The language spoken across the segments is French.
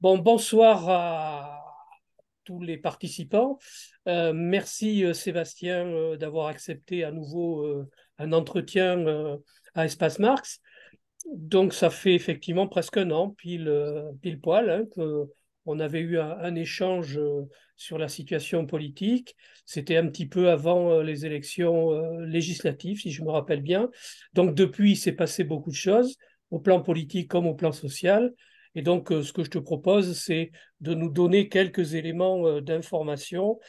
Bon, bonsoir à tous les participants. Merci Sébastien d'avoir accepté à nouveau un entretien à Espace Marx. Donc ça fait effectivement presque un an, pile poil, hein, que on avait eu un échange sur la situation politique. C'était un petit peu avant les élections législatives, si je me rappelle bien. Donc depuis, il s'est passé beaucoup de choses, au plan politique comme au plan social. Et donc, ce que je te propose, c'est de nous donner quelques éléments d'information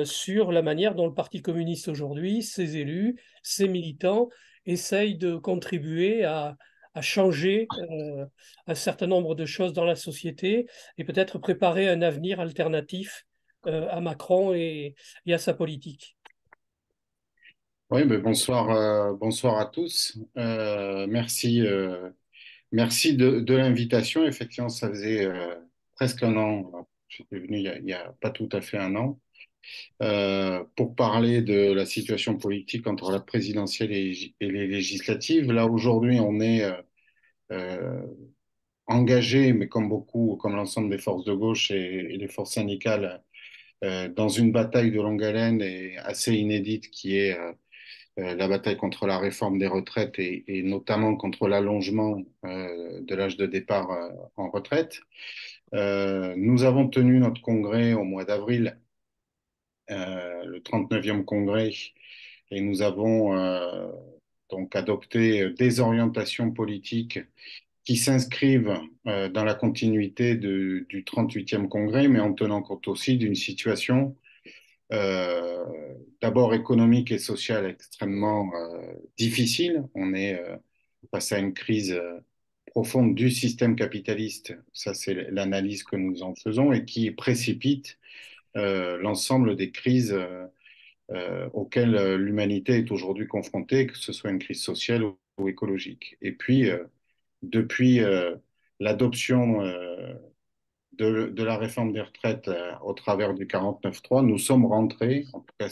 sur la manière dont le Parti communiste aujourd'hui, ses élus, ses militants, essayent de contribuer à changer un certain nombre de choses dans la société et peut-être préparer un avenir alternatif à Macron et à sa politique. Oui, ben bonsoir, bonsoir à tous. Merci de l'invitation. Effectivement, ça faisait presque un an. J'étais venu il y a pas tout à fait un an pour parler de la situation politique entre la présidentielle et les législatives. Là, aujourd'hui, on est euh, engagé, mais comme beaucoup, comme l'ensemble des forces de gauche et les forces syndicales, dans une bataille de longue haleine et assez inédite qui est la bataille contre la réforme des retraites et notamment contre l'allongement de l'âge de départ en retraite. Nous avons tenu notre congrès au mois d'avril, le 39e congrès, et nous avons donc adopté des orientations politiques qui s'inscrivent dans la continuité du 38e congrès, mais en tenant compte aussi d'une situation euh, d'abord économique et sociale extrêmement difficile. On est face à une crise profonde du système capitaliste, ça c'est l'analyse que nous en faisons, et qui précipite l'ensemble des crises auxquelles l'humanité est aujourd'hui confrontée, que ce soit une crise sociale ou écologique. Et puis, depuis l'adoption de la réforme des retraites au travers du 49.3, nous sommes rentrés, en tout cas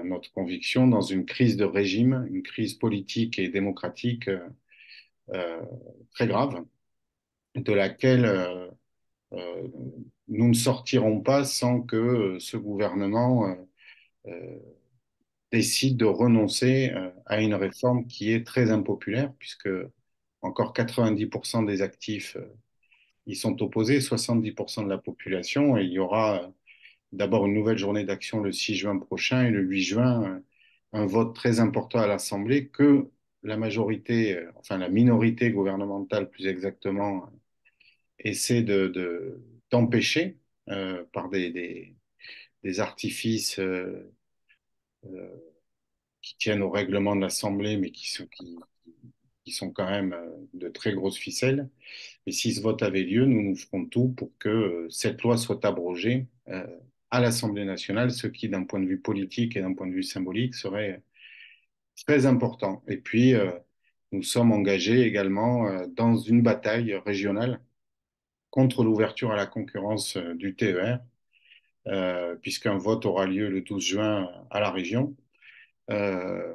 notre conviction, dans une crise de régime, une crise politique et démocratique euh, très grave, de laquelle euh, nous ne sortirons pas sans que ce gouvernement euh, décide de renoncer à une réforme qui est très impopulaire, puisque encore 90% des actifs y sont opposés, 70% de la population, et il y aura d'abord une nouvelle journée d'action le 6 juin prochain et le 8 juin, un vote très important à l'Assemblée que la majorité, enfin la minorité gouvernementale plus exactement, essaie d'empêcher par des artifices euh, qui tiennent au règlement de l'Assemblée, mais qui sont quand même de très grosses ficelles. Et si ce vote avait lieu, nous ferons tout pour que cette loi soit abrogée à l'Assemblée nationale, ce qui, d'un point de vue politique et d'un point de vue symbolique, serait très important. Et puis, nous sommes engagés également dans une bataille régionale contre l'ouverture à la concurrence du TER, puisqu'un vote aura lieu le 12 juin à la région. Euh,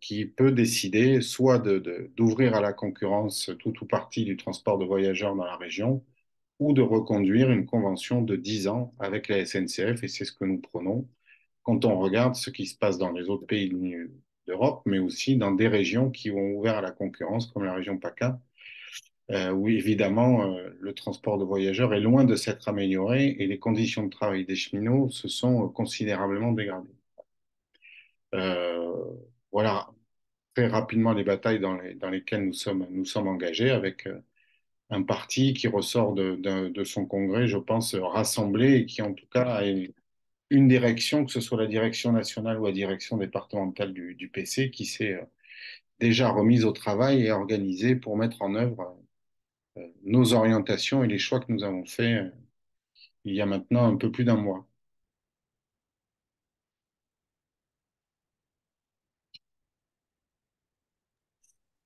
qui peut décider soit d'ouvrir à la concurrence tout ou partie du transport de voyageurs dans la région, ou de reconduire une convention de 10 ans avec la SNCF, et c'est ce que nous prenons quand on regarde ce qui se passe dans les autres pays d'Europe, mais aussi dans des régions qui ont ouvert à la concurrence, comme la région PACA, où évidemment le transport de voyageurs est loin de s'être amélioré et les conditions de travail des cheminots se sont considérablement dégradées. Euh, voilà très rapidement les batailles dans lesquelles nous sommes engagés avec un parti qui ressort de son congrès, je pense, rassemblé et qui en tout cas a une direction, que ce soit la direction nationale ou la direction départementale du PC, qui s'est déjà remise au travail et organisée pour mettre en œuvre nos orientations et les choix que nous avons faits il y a maintenant un peu plus d'un mois.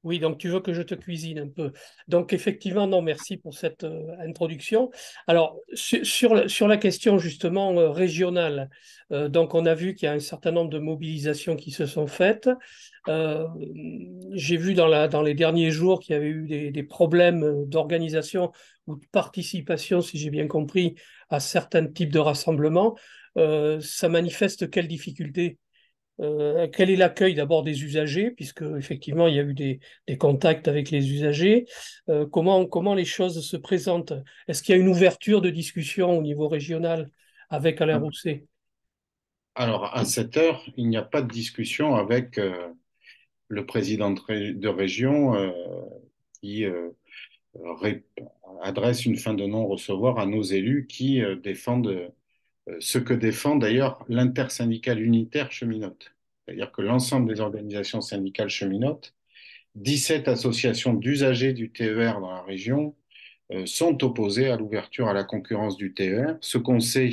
Oui, donc tu veux que je te cuisine un peu. Donc effectivement, non, merci pour cette introduction. Alors, sur la question justement régionale, donc on a vu qu'il y a un certain nombre de mobilisations qui se sont faites. Euh, j'ai vu dans les derniers jours qu'il y avait eu des problèmes d'organisation ou de participation, si j'ai bien compris, à certains types de rassemblements. Ça manifeste quelles difficultés? Quel est l'accueil d'abord des usagers, puisque effectivement il y a eu des contacts avec les usagers. Comment les choses se présentent? Est-ce qu'il y a une ouverture de discussion au niveau régional avec Alain Rousset? Alors, à cette heure, il n'y a pas de discussion avec le président de région qui ré- adresse une fin de non-recevoir à nos élus qui défendent ce que défend d'ailleurs l'intersyndicale unitaire cheminote. C'est-à-dire que l'ensemble des organisations syndicales cheminotes, 17 associations d'usagers du TER dans la région, sont opposées à l'ouverture à la concurrence du TER. Ce qu'on sait,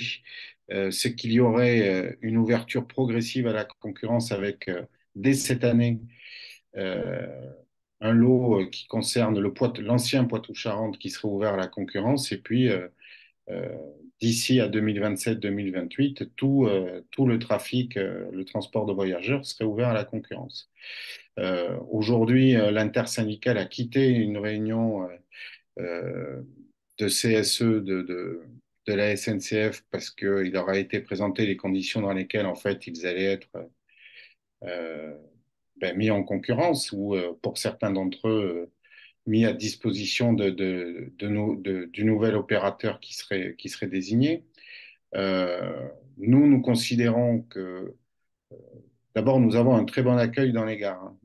c'est qu'il y aurait une ouverture progressive à la concurrence avec, dès cette année, euh, un lot qui concerne l'ancien Poitou-Charentes qui serait ouvert à la concurrence, et puis euh, d'ici à 2027-2028, tout le trafic, le transport de voyageurs serait ouvert à la concurrence. Aujourd'hui, l'intersyndicale a quitté une réunion euh, de CSE de la SNCF parce qu'il leur a été présenté les conditions dans lesquelles en fait ils allaient être euh, mis en concurrence ou pour certains d'entre eux mis à disposition du nouvel opérateur qui serait désigné. Nous considérons que d'abord nous avons un très bon accueil dans les gares, hein.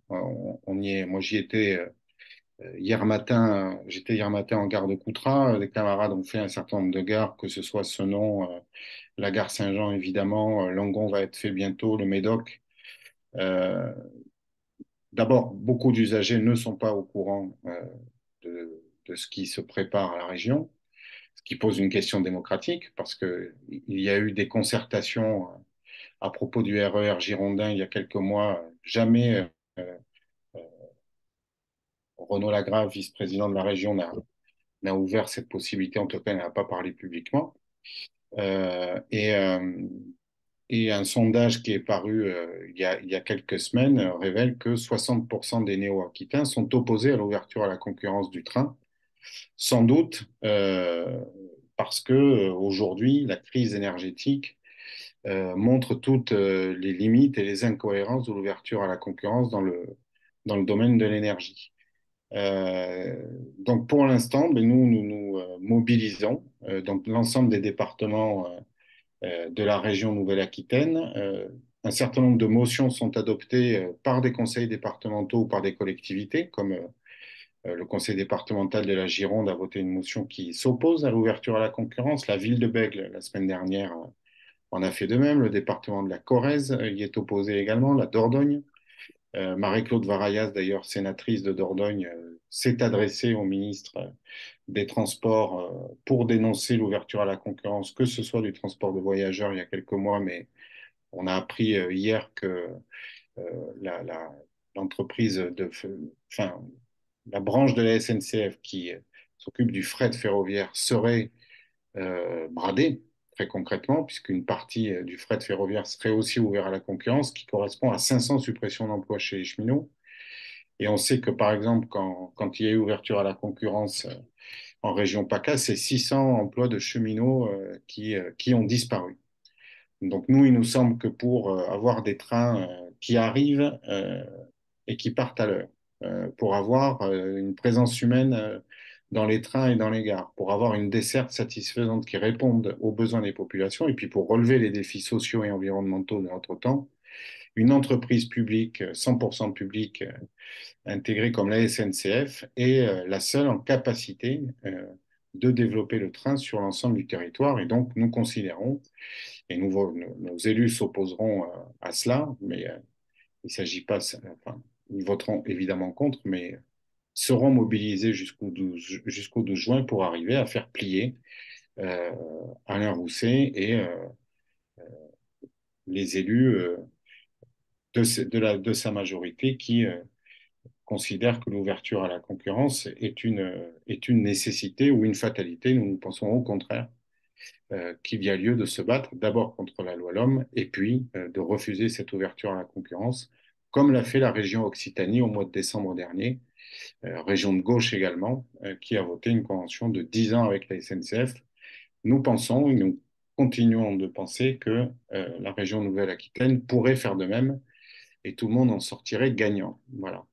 On y est. Moi j'y étais hier matin. J'étais hier matin en gare de Coutras. Les camarades ont fait un certain nombre de gares, que ce soit Senon, la gare Saint-Jean évidemment, Langon va être fait bientôt, le Médoc. Euh, D'abord, beaucoup d'usagers ne sont pas au courant de ce qui se prépare à la région, ce qui pose une question démocratique, parce qu'il y a eu des concertations à propos du RER girondin il y a quelques mois. Jamais Renaud Lagrave, vice-président de la région, n'a ouvert cette possibilité, en tout cas, il n'a pas parlé publiquement. Euh, et, euh, et un sondage qui est paru il y a quelques semaines révèle que 60% des Néo-Aquitains sont opposés à l'ouverture à la concurrence du train, sans doute parce que aujourd'hui, la crise énergétique montre toutes les limites et les incohérences de l'ouverture à la concurrence dans le domaine de l'énergie. Euh, donc pour l'instant, ben, nous nous mobilisons donc l'ensemble des départements de la région Nouvelle-Aquitaine. Un certain nombre de motions sont adoptées par des conseils départementaux ou par des collectivités, comme le conseil départemental de la Gironde a voté une motion qui s'oppose à l'ouverture à la concurrence. La ville de Bègles, la semaine dernière, en a fait de même. Le département de la Corrèze y est opposé également, la Dordogne. Marie-Claude Varayas, d'ailleurs sénatrice de Dordogne, s'est adressée au ministre des Transports pour dénoncer l'ouverture à la concurrence, que ce soit du transport de voyageurs il y a quelques mois, mais on a appris hier que la, la- l'entreprise enfin, la branche de la SNCF qui s'occupe du fret ferroviaire serait bradée, très concrètement, puisqu'une partie du fret ferroviaire serait aussi ouverte à la concurrence, qui correspond à 500 suppressions d'emplois chez les cheminots. Et on sait que, par exemple, quand il y a eu ouverture à la concurrence en région PACA, c'est 600 emplois de cheminots qui ont disparu. Donc nous, il nous semble que pour avoir des trains qui arrivent et qui partent à l'heure, pour avoir une présence humaine dans les trains et dans les gares, pour avoir une desserte satisfaisante qui réponde aux besoins des populations, et puis pour relever les défis sociaux et environnementaux de notre temps, une entreprise publique, 100% publique, intégrée comme la SNCF, est la seule en capacité de développer le train sur l'ensemble du territoire. Et donc, nous considérons, et nos élus s'opposeront à cela, mais il ne s'agit pas, enfin, ils voteront évidemment contre, mais seront mobilisés jusqu'au 12 juin pour arriver à faire plier euh, Alain Rousset et les élus de sa majorité considèrent que l'ouverture à la concurrence est une nécessité ou une fatalité. Nous pensons au contraire qu'il y a lieu de se battre d'abord contre la loi l'homme et puis de refuser cette ouverture à la concurrence, comme l'a fait la région Occitanie au mois de décembre dernier, région de gauche également, qui a voté une convention de 10 ans avec la SNCF. Nous pensons, et nous continuons de penser que la région Nouvelle-Aquitaine pourrait faire de même et tout le monde en sortirait gagnant. Voilà.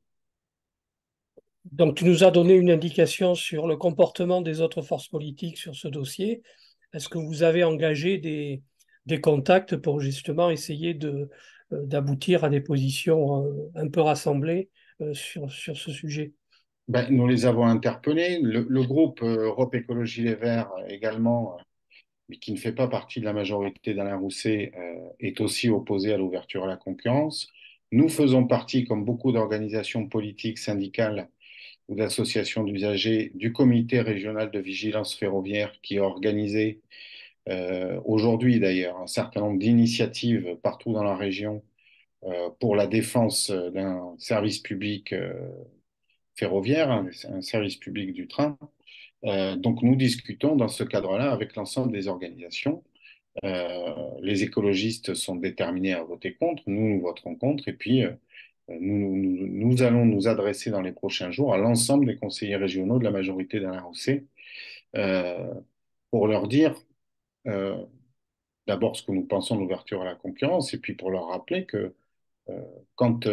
Donc, tu nous as donné une indication sur le comportement des autres forces politiques sur ce dossier. Est-ce que vous avez engagé des contacts pour justement essayer d'aboutir à des positions un peu rassemblées sur ce sujet? Ben, nous les avons interpellés. Le groupe Europe Écologie Les Verts également, mais qui ne fait pas partie de la majorité d'Alain Rousset, est aussi opposé à l'ouverture à la concurrence. Nous faisons partie, comme beaucoup d'organisations politiques, syndicales ou d'associations d'usagers, du comité régional de vigilance ferroviaire qui a organisé aujourd'hui d'ailleurs un certain nombre d'initiatives partout dans la région pour la défense d'un service public ferroviaire, un service public du train. Donc nous discutons dans ce cadre-là avec l'ensemble des organisations. Les écologistes sont déterminés à voter contre, nous voterons contre, et puis nous allons nous adresser dans les prochains jours à l'ensemble des conseillers régionaux de la majorité d'Alain Rousset euh, pour leur dire euh, d'abord ce que nous pensons de l'ouverture à la concurrence, et puis pour leur rappeler que euh, quand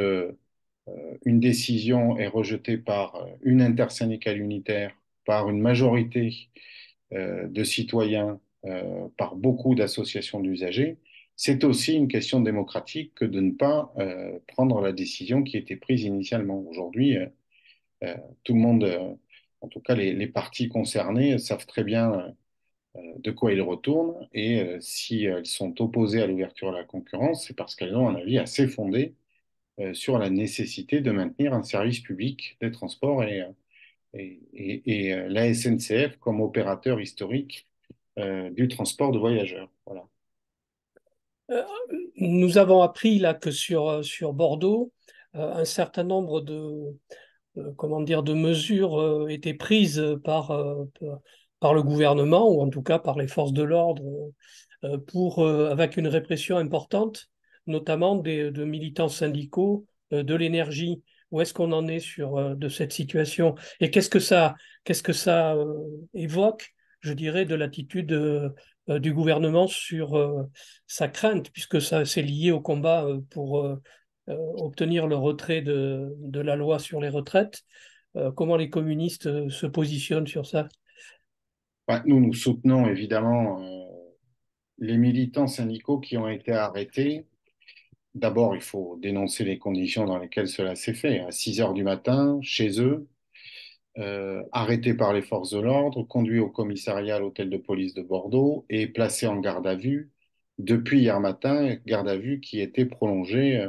une décision est rejetée par une intersyndicale unitaire, par une majorité de citoyens, par beaucoup d'associations d'usagers, c'est aussi une question démocratique que de ne pas prendre la décision qui était prise initialement. Aujourd'hui, euh, tout le monde, en tout cas les parties concernées, savent très bien de quoi ils retournent et si elles sont opposées à l'ouverture à la concurrence, c'est parce qu'elles ont un avis assez fondé sur la nécessité de maintenir un service public des transports et la SNCF comme opérateur historique du transport de voyageurs. Voilà. Euh, Nous avons appris là que sur Bordeaux, un certain nombre comment dire, de mesures étaient prises par le gouvernement, ou en tout cas par les forces de l'ordre, avec une répression importante, notamment de militants syndicaux de l'énergie. Où est-ce qu'on en est de cette situation? Et qu'est-ce que ça évoque, je dirais, de l'attitude du gouvernement sur sa crainte, puisque ça c'est lié au combat pour obtenir le retrait de la loi sur les retraites. Comment les communistes se positionnent sur ça? Bah, nous soutenons évidemment les militants syndicaux qui ont été arrêtés. D'abord, il faut dénoncer les conditions dans lesquelles cela s'est fait. À 6 heures du matin, chez eux, arrêtés par les forces de l'ordre, conduits au commissariat à l'hôtel de police de Bordeaux et placés en garde à vue depuis hier matin, garde à vue qui était prolongée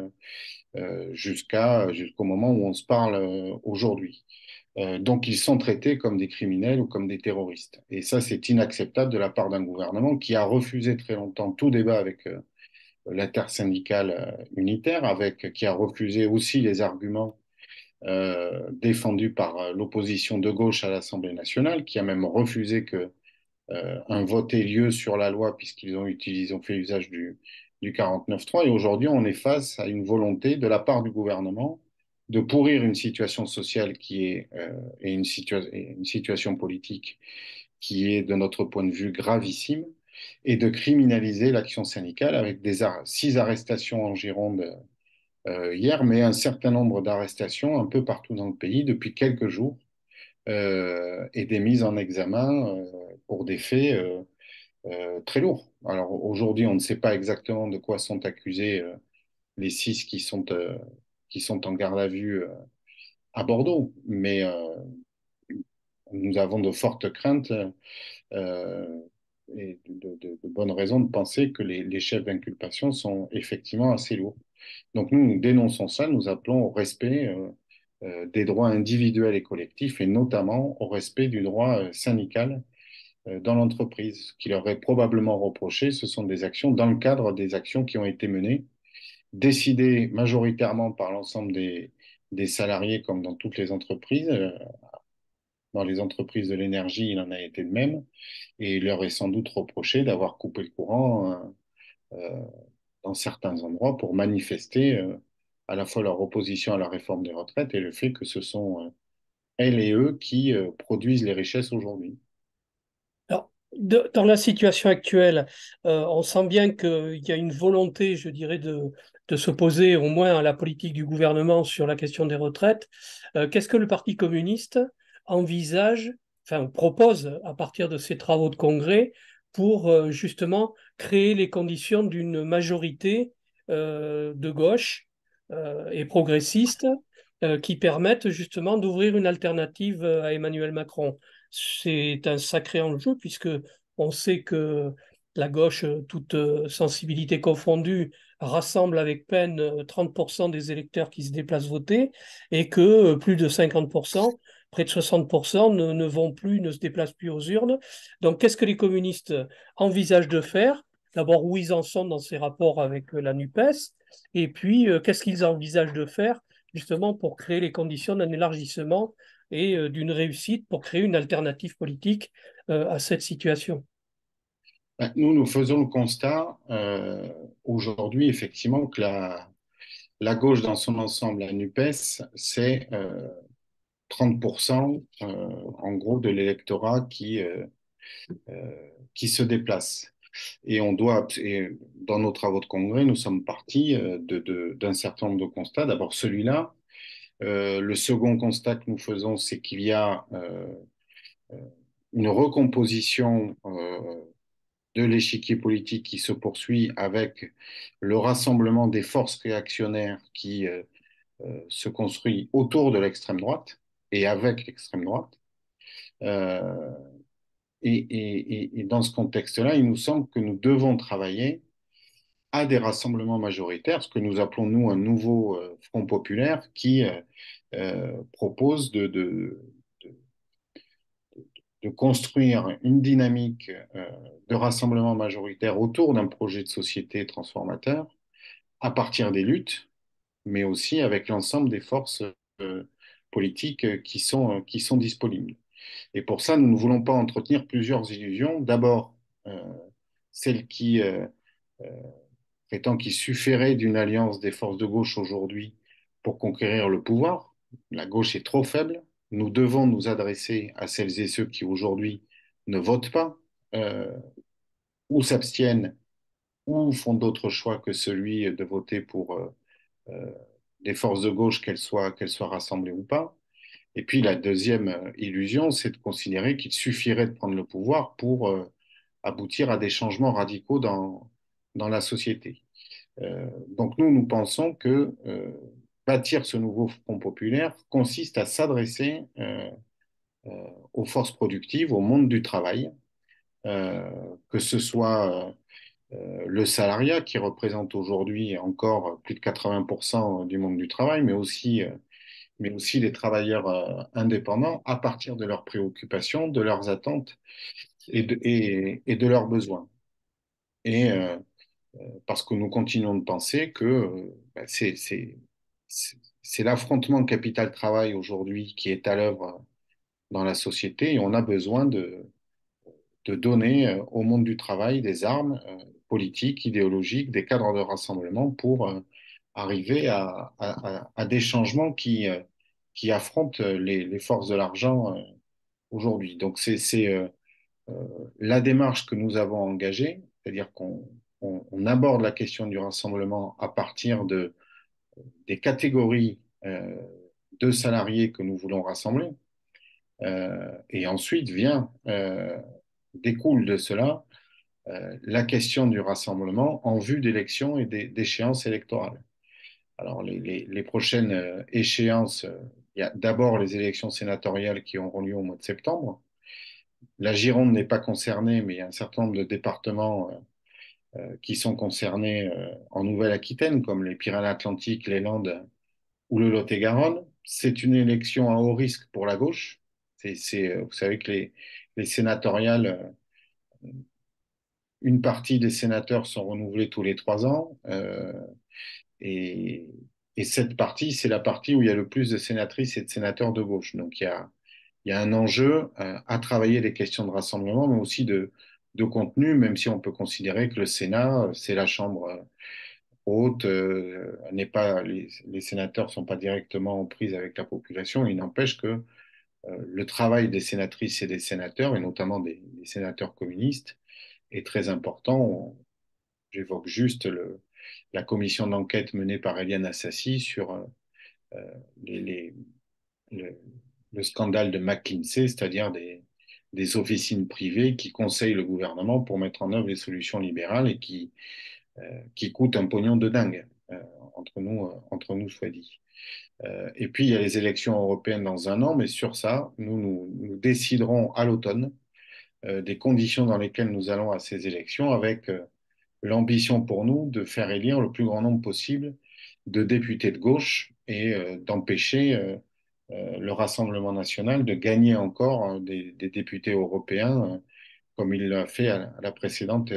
jusqu'au moment où on se parle aujourd'hui. Donc ils sont traités comme des criminels ou comme des terroristes. Et ça, c'est inacceptable de la part d'un gouvernement qui a refusé très longtemps tout débat avec l'intersyndicale unitaire, qui a refusé aussi les arguments défendus par l'opposition de gauche à l'Assemblée nationale, qui a même refusé que un vote ait lieu sur la loi ils ont fait usage du 49.3. Et aujourd'hui, on est face à une volonté de la part du gouvernement de pourrir une situation sociale et une situation politique qui est, de notre point de vue, gravissime et de criminaliser l'action syndicale avec 6 arrestations en Gironde hier, mais un certain nombre d'arrestations un peu partout dans le pays depuis quelques jours et des mises en examen pour des faits très lourds. Alors aujourd'hui, on ne sait pas exactement de quoi sont accusés les 6 qui sont en garde à vue à Bordeaux, mais nous avons de fortes craintes euh, et de bonnes raisons de penser que les chefs d'inculpation sont effectivement assez lourds. Donc nous dénonçons ça, nous appelons au respect des droits individuels et collectifs et notamment au respect du droit syndical dans l'entreprise. Ce qui leur est probablement reproché, ce sont des actions dans le cadre des actions qui ont été menées, décidées majoritairement par l'ensemble des salariés comme dans toutes les entreprises. Dans les entreprises de l'énergie, il en a été de même. Et il leur est sans doute reproché d'avoir coupé le courant dans certains endroits pour manifester à la fois leur opposition à la réforme des retraites et le fait que ce sont elles et eux qui produisent les richesses aujourd'hui. Alors, dans la situation actuelle, on sent bien qu'il y a une volonté, je dirais, de s'opposer au moins à la politique du gouvernement sur la question des retraites. Qu'est-ce que le Parti communiste envisage, enfin propose à partir de ses travaux de congrès pour justement créer les conditions d'une majorité de gauche et progressiste qui permettent justement d'ouvrir une alternative à Emmanuel Macron? C'est un sacré enjeu puisque on sait que la gauche, toute sensibilité confondue, rassemble avec peine 30% des électeurs qui se déplacent voter et que plus de 50%, près de 60% ne vont plus, ne se déplacent plus aux urnes. Donc, qu'est-ce que les communistes envisagent de faire? D'abord, où ils en sont dans ces rapports avec la NUPES, et puis qu'est-ce qu'ils envisagent de faire justement pour créer les conditions d'un élargissement et d'une réussite pour créer une alternative politique à cette situation. Ben, nous faisons le constat aujourd'hui, effectivement, que la gauche dans son ensemble, la NUPES, c'est 30% en gros de l'électorat qui se déplace. Et dans nos travaux de congrès, nous sommes partis d'un certain nombre de constats. D'abord celui-là. Le second constat que nous faisons, c'est qu'il y a une recomposition de l'échiquier politique qui se poursuit avec le rassemblement des forces réactionnaires qui se construit autour de l'extrême droite et avec l'extrême droite. Euh, et dans ce contexte-là, il nous semble que nous devons travailler à des rassemblements majoritaires, ce que nous appelons, nous, un nouveau Front populaire qui propose de construire une dynamique de rassemblement majoritaire autour d'un projet de société transformateur à partir des luttes, mais aussi avec l'ensemble des forces euh, politiques qui sont disponibles. Et pour ça, nous ne voulons pas entretenir plusieurs illusions. D'abord, euh, celle qui prétend qu'il suffirait d'une alliance des forces de gauche aujourd'hui pour conquérir le pouvoir. La gauche est trop faible. Nous devons nous adresser à celles et ceux qui aujourd'hui ne votent pas, euh, ou s'abstiennent, ou font d'autres choix que celui de voter pour euh, des forces de gauche, qu'elles soient rassemblées ou pas. Et puis la deuxième illusion, c'est de considérer qu'il suffirait de prendre le pouvoir pour aboutir à des changements radicaux dans la société. Donc nous pensons que bâtir ce nouveau Front populaire consiste à s'adresser euh, aux forces productives, au monde du travail, euh, que ce soit le salariat qui représente aujourd'hui encore plus de 80% du monde du travail, mais aussi les travailleurs indépendants à partir de leurs préoccupations, de leurs attentes et de leurs besoins. Et parce que nous continuons de penser que bah, c'est l'affrontement capital-travail aujourd'hui qui est à l'œuvre dans la société et on a besoin de donner au monde du travail des armes politiques, idéologiques, des cadres de rassemblement pour arriver à des changements qui affrontent les forces de l'argent aujourd'hui. Donc euh, la démarche que nous avons engagée, c'est-à-dire on aborde la question du rassemblement à partir des catégories de salariés que nous voulons rassembler. Et ensuite découle de cela la question du rassemblement en vue d'élections et d'échéances électorales. Alors, les prochaines échéances, il y a d'abord les élections sénatoriales qui auront lieu au mois de septembre. La Gironde n'est pas concernée, mais il y a un certain nombre de départements qui sont concernés en Nouvelle-Aquitaine, comme les Pyrénées-Atlantiques, les Landes ou le Lot-et-Garonne. C'est une élection à haut risque pour la gauche. Vous savez que les sénatoriales, une partie des sénateurs sont renouvelés tous les 3 ans. Et, Et cette partie, c'est la partie où il y a le plus de sénatrices et de sénateurs de gauche. Donc il y a un enjeu à travailler les questions de rassemblement, mais aussi de contenu, même si on peut considérer que le Sénat, c'est la chambre haute, n'est pas, les sénateurs ne sont pas directement en prise avec la population. Il n'empêche que le travail des sénatrices et des sénateurs, et notamment des sénateurs communistes, est très important. J'évoque juste la commission d'enquête menée par Eliane Assassi sur les, les- le, le scandale de McKinsey, c'est-à-dire des officines privées qui conseillent le gouvernement pour mettre en œuvre les solutions libérales et qui coûtent un pognon de dingue, entre nous soit dit. Et puis, il y a les élections européennes dans un an, mais sur ça, nous déciderons à l'automne des conditions dans lesquelles nous allons à ces élections avec l'ambition pour nous de faire élire le plus grand nombre possible de députés de gauche et d'empêcher le Rassemblement national de gagner encore des députés européens comme il l'a fait à la précédentes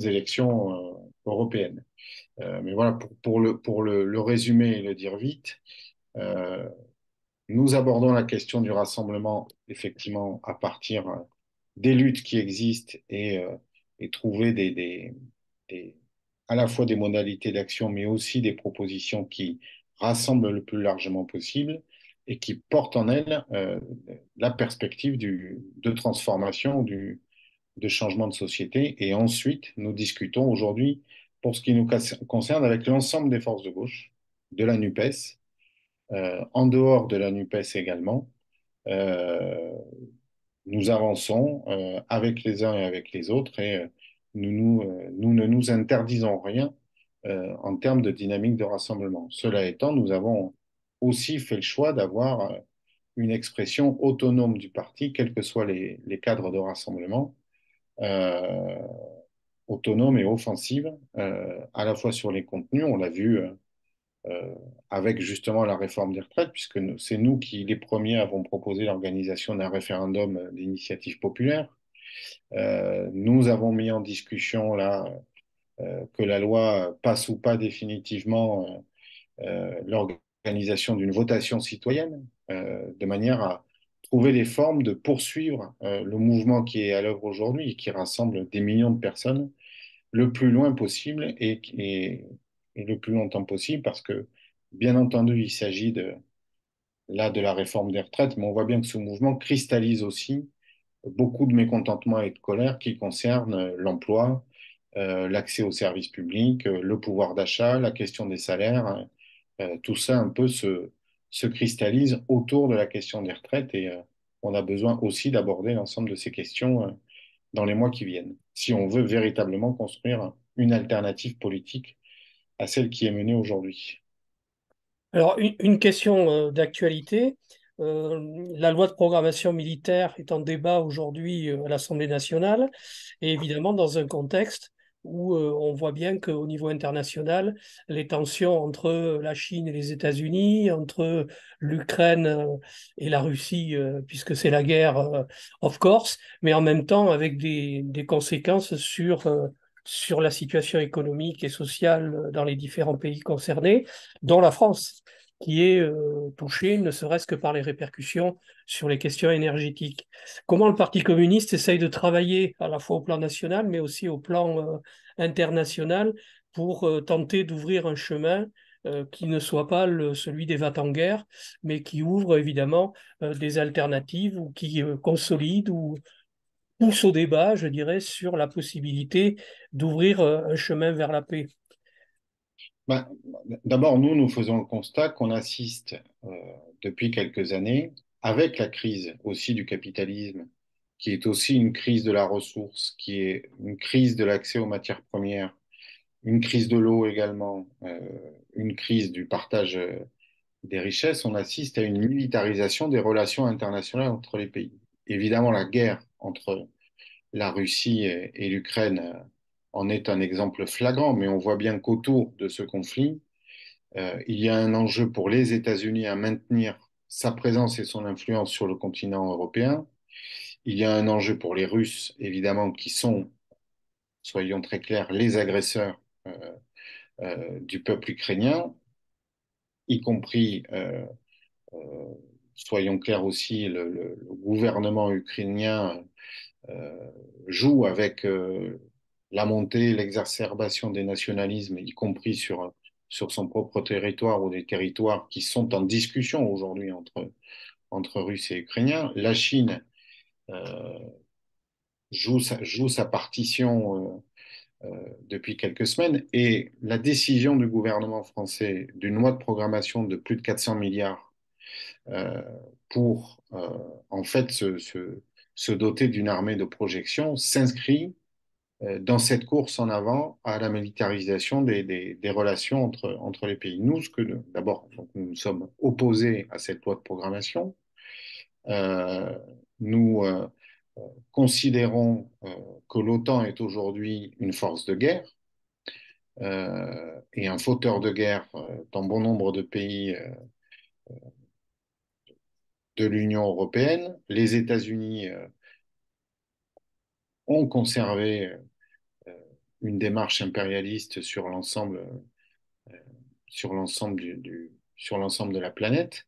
élections européennes. Mais voilà, le résumer et le dire vite, euh, nous abordons la question du rassemblement effectivement à partir des luttes qui existent et trouver des- à la fois des modalités d'action, mais aussi des propositions qui rassemblent le plus largement possible et qui portent en elles la perspective de transformation, de changement de société. Et ensuite, nous discutons aujourd'hui, pour ce qui nous concerne, avec l'ensemble des forces de gauche, de la NUPES, en dehors de la NUPES également. Euh, Nous avançons avec les uns et avec les autres et nous ne nous interdisons rien en termes de dynamique de rassemblement. Cela étant, nous avons aussi fait le choix d'avoir une expression autonome du parti, quels que soient les cadres de rassemblement, euh, autonome et offensive, à la fois sur les contenus, on l'a vu euh, avec justement la réforme des retraites, puisque c'est nous qui, les premiers, avons proposé l'organisation d'un référendum d'initiative populaire. Nous avons mis en discussion là que la loi passe ou pas définitivement l'organisation d'une votation citoyenne, de manière à trouver les formes de poursuivre le mouvement qui est à l'œuvre aujourd'hui et qui rassemble des millions de personnes le plus loin possible et le plus longtemps possible, parce que, bien entendu, il s'agit là de la réforme des retraites, mais on voit bien que ce mouvement cristallise aussi beaucoup de mécontentement et de colère qui concernent l'emploi, l'accès aux services publics, le pouvoir d'achat, la question des salaires. Tout ça un peu se cristallise autour de la question des retraites et on a besoin aussi d'aborder l'ensemble de ces questions dans les mois qui viennent, si on veut véritablement construire une alternative politique à celle qui est menée aujourd'hui. Alors, une question d'actualité. La loi de programmation militaire est en débat aujourd'hui à l'Assemblée nationale et évidemment dans un contexte où on voit bien qu'au niveau international, les tensions entre la Chine et les États-Unis, entre l'Ukraine et la Russie, puisque c'est la guerre, of course, mais en même temps avec des conséquences sur la situation économique et sociale dans les différents pays concernés, dont la France qui est touché, ne serait-ce que par les répercussions sur les questions énergétiques. Comment le Parti communiste essaye de travailler à la fois au plan national, mais aussi au plan international pour tenter d'ouvrir un chemin qui ne soit pas celui des va-t-en-guerre, mais qui ouvre évidemment des alternatives ou qui consolide ou pousse au débat, je dirais, sur la possibilité d'ouvrir un chemin vers la paix. Ben, d'abord, nous faisons le constat qu'on assiste depuis quelques années, avec la crise aussi du capitalisme, qui est aussi une crise de la ressource, qui est une crise de l'accès aux matières premières, une crise de l'eau également, une crise du partage des richesses, on assiste à une militarisation des relations internationales entre les pays. Évidemment, la guerre entre la Russie et l'Ukraine en est un exemple flagrant, mais on voit bien qu'autour de ce conflit, il y a un enjeu pour les États-Unis à maintenir sa présence et son influence sur le continent européen. Il y a un enjeu pour les Russes, évidemment, qui sont, soyons très clairs, les agresseurs du peuple ukrainien, y compris, soyons clairs aussi, le gouvernement ukrainien euh, joue avec la montée, l'exacerbation des nationalismes, y compris sur son propre territoire ou des territoires qui sont en discussion aujourd'hui entre Russes et Ukrainiens. La Chine euh, joue sa partition depuis quelques semaines et la décision du gouvernement français d'une loi de programmation de plus de 400 milliards euh, pour en fait se doter d'une armée de projection s'inscrit dans cette course en avant à la militarisation des relations entre les pays. Nous, d'abord, donc, nous sommes opposés à cette loi de programmation. Euh, nous considérons que l'OTAN est aujourd'hui une force de guerre et un fauteur de guerre dans bon nombre de pays de l'Union européenne. Les États-Unis ont conservé une démarche impérialiste sur l'ensemble sur l'ensemble de la planète.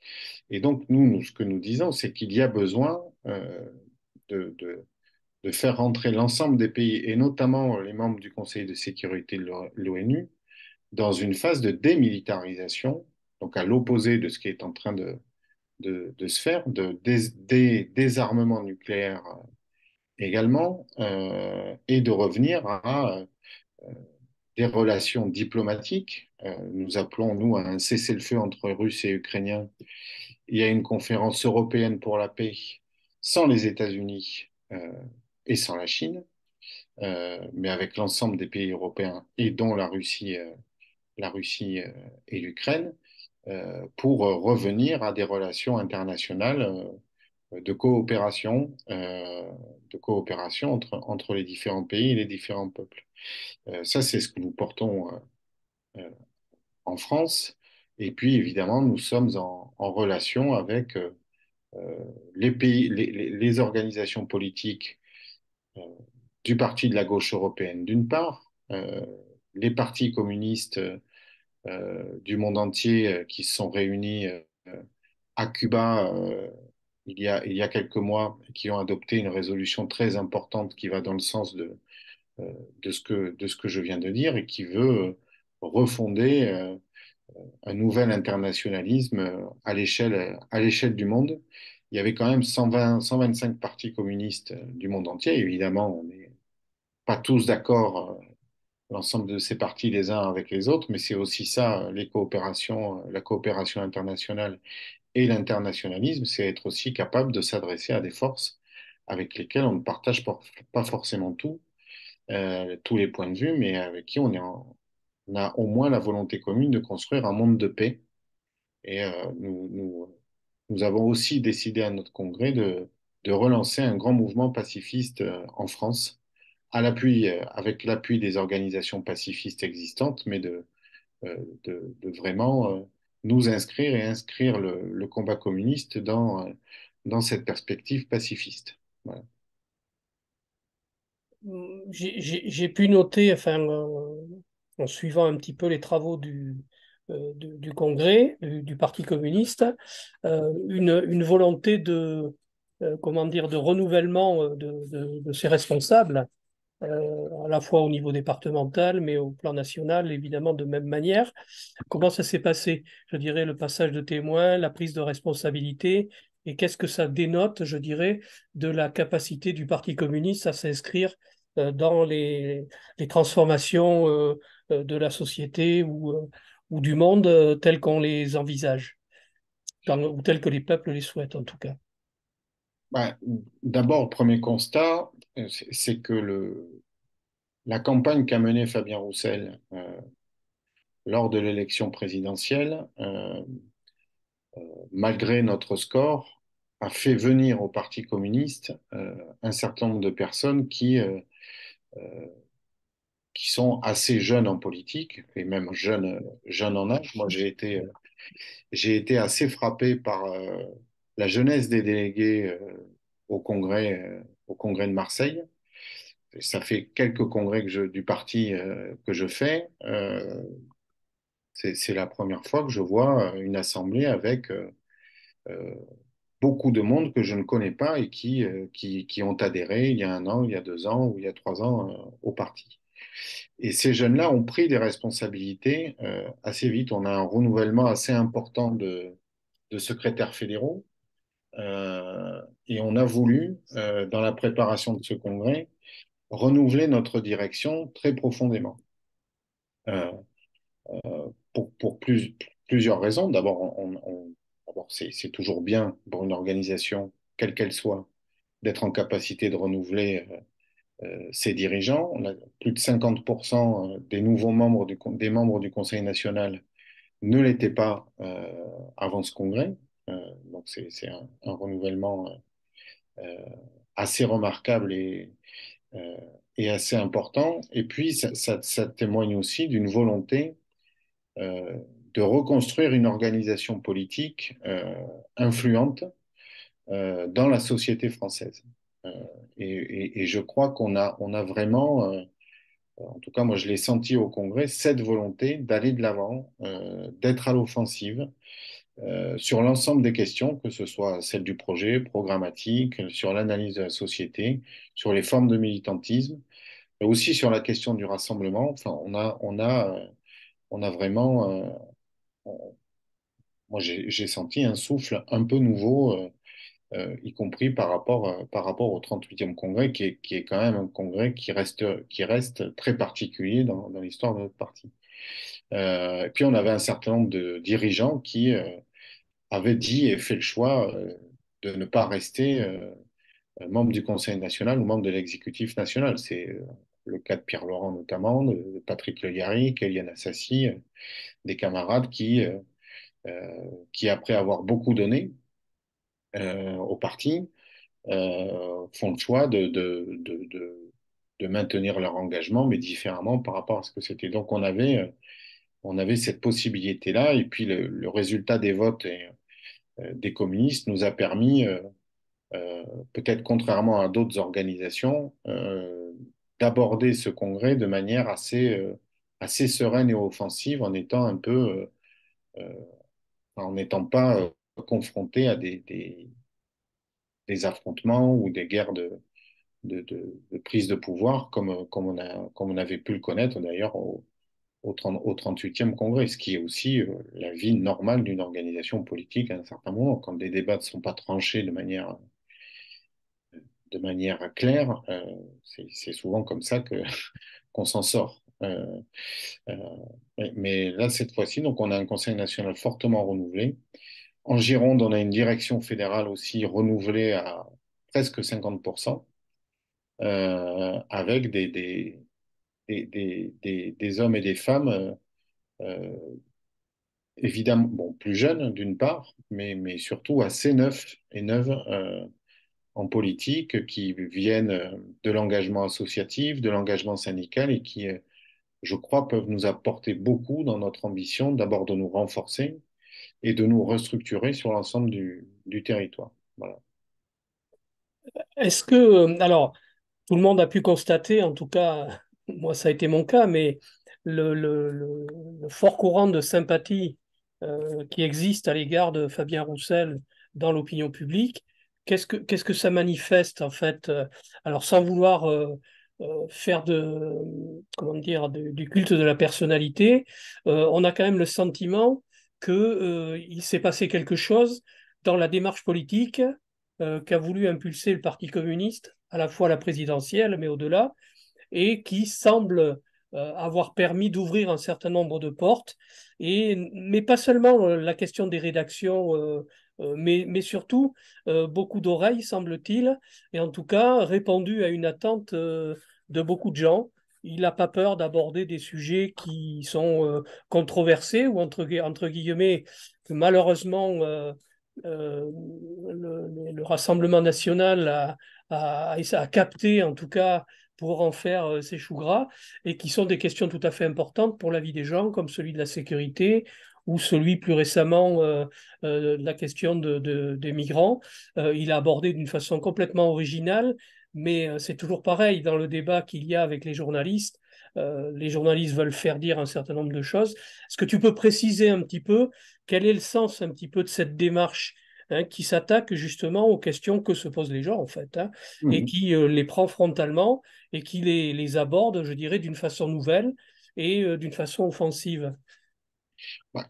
Et donc, ce que nous disons, c'est qu'il y a besoin de, de, de faire rentrer l'ensemble des pays, et notamment les membres du Conseil de sécurité de l'ONU, dans une phase de démilitarisation, donc à l'opposé de ce qui est en train de se faire, de désarmement nucléaire également, et de revenir à des relations diplomatiques. Nous appelons, nous, à un cessez-le-feu entre Russes et Ukrainiens. Il y a une conférence européenne pour la paix sans les États-Unis et sans la Chine, mais avec l'ensemble des pays européens et dont la Russie et l'Ukraine, pour revenir à des relations internationales de coopération entre les différents pays et les différents peuples. Ça, c'est ce que nous portons euh, en France. Et puis, évidemment, nous sommes en relation avec les pays, les organisations politiques euh, du Parti de la gauche européenne, d'une part, les partis communistes du monde entier qui se sont réunis à Cuba il y a quelques mois, qui ont adopté une résolution très importante qui va dans le sens de ce que je viens de dire et qui veut refonder un nouvel internationalisme à l'échelle du monde. Il y avait quand même 125 partis communistes du monde entier. Évidemment, on n'est pas tous d'accord, l'ensemble de ces partis les uns avec les autres, mais c'est aussi ça, les coopérations, la coopération internationale et l'internationalisme, c'est être aussi capable de s'adresser à des forces avec lesquelles on ne partage pas forcément tous les points de vue, mais avec qui on a au moins la volonté commune de construire un monde de paix. Et nous avons aussi décidé à notre congrès de relancer un grand mouvement pacifiste en France, avec l'appui des organisations pacifistes existantes, mais de vraiment nous inscrire et inscrire le combat communiste dans cette perspective pacifiste. Voilà. J'ai pu noter, enfin, en suivant un petit peu les travaux du Congrès, du Parti communiste, une volonté comment dire, de renouvellement de ses responsables, à la fois au niveau départemental, mais au plan national, évidemment, de même manière. Comment ça s'est passé? Je dirais le passage de témoin, la prise de responsabilité, et qu'est-ce que ça dénote, je dirais, de la capacité du Parti communiste à s'inscrire dans les transformations de la société ou du monde telles qu'on les envisage, ou telles que les peuples les souhaitent en tout cas. Bah, d'abord, premier constat, c'est que la campagne qu'a menée Fabien Roussel lors de l'élection présidentielle, malgré notre score, a fait venir au Parti communiste un certain nombre de personnes qui sont assez jeunes en politique et même jeunes en âge. Moi, j'ai été assez frappé par la jeunesse des délégués au congrès de Marseille. Ça fait quelques congrès du parti que je fais. C'est la première fois que je vois une assemblée avec euh, beaucoup de monde que je ne connais pas et qui ont adhéré il y a un an, il y a 2 ans ou il y a 3 ans au parti. Et ces jeunes-là ont pris des responsabilités assez vite. On a un renouvellement assez important de secrétaires fédéraux. Et on a voulu, dans la préparation de ce congrès, renouveler notre direction très profondément. Euh, pour plusieurs raisons. D'abord, d'abord, c'est toujours bien pour une organisation, quelle qu'elle soit, d'être en capacité de renouveler ses dirigeants. On a plus de 50% des nouveaux membres des membres du Conseil national ne l'étaient pas avant ce congrès. Donc c'est un renouvellement euh, assez remarquable euh, et assez important. Et puis, ça témoigne aussi d'une volonté euh, de reconstruire une organisation politique influente dans la société française. Euh, et je crois on a vraiment, en tout cas moi je l'ai senti au Congrès, cette volonté d'aller de l'avant, d'être à l'offensive sur l'ensemble des questions, que ce soit celle du projet programmatique, sur l'analyse de la société, sur les formes de militantisme, mais aussi sur la question du rassemblement. Enfin, on a vraiment, moi j'ai senti un souffle un peu nouveau, y compris par rapport au 38e congrès, qui est quand même un congrès qui reste très particulier dans l'histoire de notre parti. Puis on avait un certain nombre de dirigeants qui avaient dit et fait le choix de ne pas rester membre du Conseil national ou membre de l'exécutif national. C'est le cas de Pierre Laurent notamment, de Patrick Le Yarrick, Eliane Assassi, des camarades qui, après avoir beaucoup donné au parti, font le choix de maintenir leur engagement, mais différemment par rapport à ce que c'était. Donc on avait cette possibilité-là, et puis le résultat des votes des communistes nous a permis, euh, peut-être contrairement à d'autres organisations, d'aborder ce congrès de manière assez sereine et offensive, en étant un peu, euh, en n'étant pas confronté à des affrontements ou des guerres de prise de pouvoir comme on avait pu le connaître d'ailleurs au 38e congrès, ce qui est aussi la vie normale d'une organisation politique à un certain moment, quand les débats ne sont pas tranchés de manière claire, c'est souvent comme ça qu'on s'en sort. Euh, mais là, cette fois-ci, donc on a un Conseil national fortement renouvelé. En Gironde, on a une direction fédérale aussi renouvelée à presque 50%, avec des hommes et des femmes, euh, évidemment, bon, plus jeunes d'une part, mais surtout assez neufs et neuves en politique, qui viennent de l'engagement associatif, de l'engagement syndical et qui, je crois, peuvent nous apporter beaucoup dans notre ambition, d'abord de nous renforcer et de nous restructurer sur l'ensemble du territoire. Voilà. Est-ce que, alors, tout le monde a pu constater, en tout cas, moi ça a été mon cas, mais le fort courant de sympathie qui existe à l'égard de Fabien Roussel dans l'opinion publique, qu'est-ce que ça manifeste en fait alors sans vouloir faire comment dire, du culte de la personnalité, on a quand même le sentiment que, il s'est passé quelque chose dans la démarche politique qu'a voulu impulser le Parti communiste, à la fois la présidentielle, mais au-delà, et qui semble avoir permis d'ouvrir un certain nombre de portes, mais pas seulement la question des rédactions, mais surtout beaucoup d'oreilles, semble-t-il, et en tout cas répondu à une attente de beaucoup de gens. Il n'a pas peur d'aborder des sujets qui sont controversés ou entre guillemets que malheureusement le Rassemblement national a capté en tout cas pour en faire ses choux gras, et qui sont des questions tout à fait importantes pour la vie des gens, comme celui de la sécurité ou celui plus récemment de la question des migrants. Il a abordé d'une façon complètement originale, mais c'est toujours pareil dans le débat qu'il y a avec les journalistes. les journalistes veulent faire dire un certain nombre de choses. Est-ce que tu peux préciser un petit peu quel est le sens un petit peu de cette démarche, hein, qui s'attaque justement aux questions que se posent les gens, en fait, hein, et Mhm. qui les prend frontalement et qui les aborde, je dirais, d'une façon nouvelle et d'une façon offensive. Bah,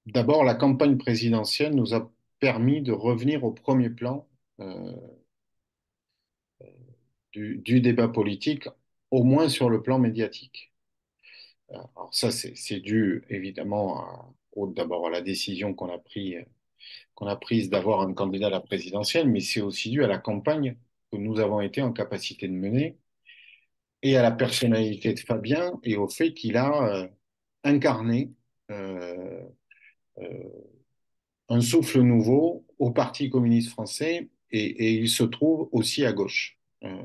d'abord, la campagne présidentielle nous a permis de revenir au premier plan euh, du débat politique, au moins sur le plan médiatique. Alors ça, c'est dû évidemment d'abord à la décision qu'on a prise d'avoir un candidat à la présidentielle, mais c'est aussi dû à la campagne que nous avons été en capacité de mener et à la personnalité de Fabien et au fait qu'il a incarné euh, euh, un souffle nouveau au Parti communiste français et il se trouve aussi à gauche. Euh,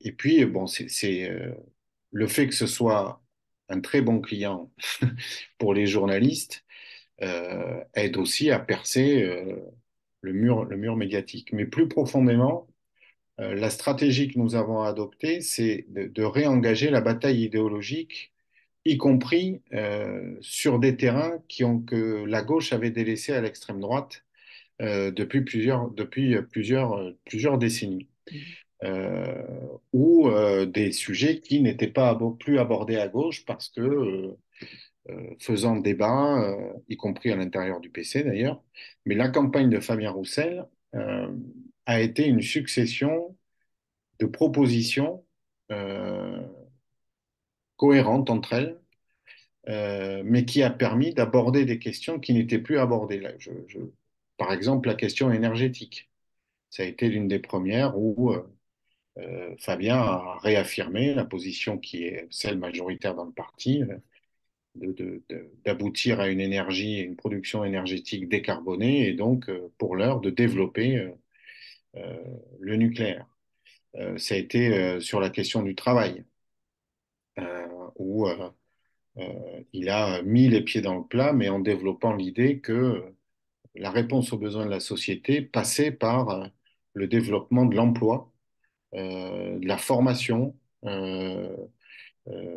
Et puis, bon, le fait que ce soit un très bon client pour les journalistes aide aussi à percer le mur médiatique. Mais plus profondément, la stratégie que nous avons adoptée, c'est de réengager la bataille idéologique, y compris sur des terrains que la gauche avait délaissés à l'extrême droite plusieurs décennies. Euh, ou des sujets qui n'étaient pas plus abordés à gauche parce que, faisant débat, y compris à l'intérieur du PC d'ailleurs, mais la campagne de Fabien Roussel a été une succession de propositions euh, cohérentes entre elles, mais qui a permis d'aborder des questions qui n'étaient plus abordées. Là, par exemple, la question énergétique. Ça a été l'une des premières où Fabien a réaffirmé la position qui est celle majoritaire dans le parti, d'aboutir à une énergie, une production énergétique décarbonée et donc, pour l'heure, de développer euh, le nucléaire. Ça a été sur la question du travail, où il a mis les pieds dans le plat, mais en développant l'idée que la réponse aux besoins de la société passait par le développement de l'emploi, de la formation, euh, euh,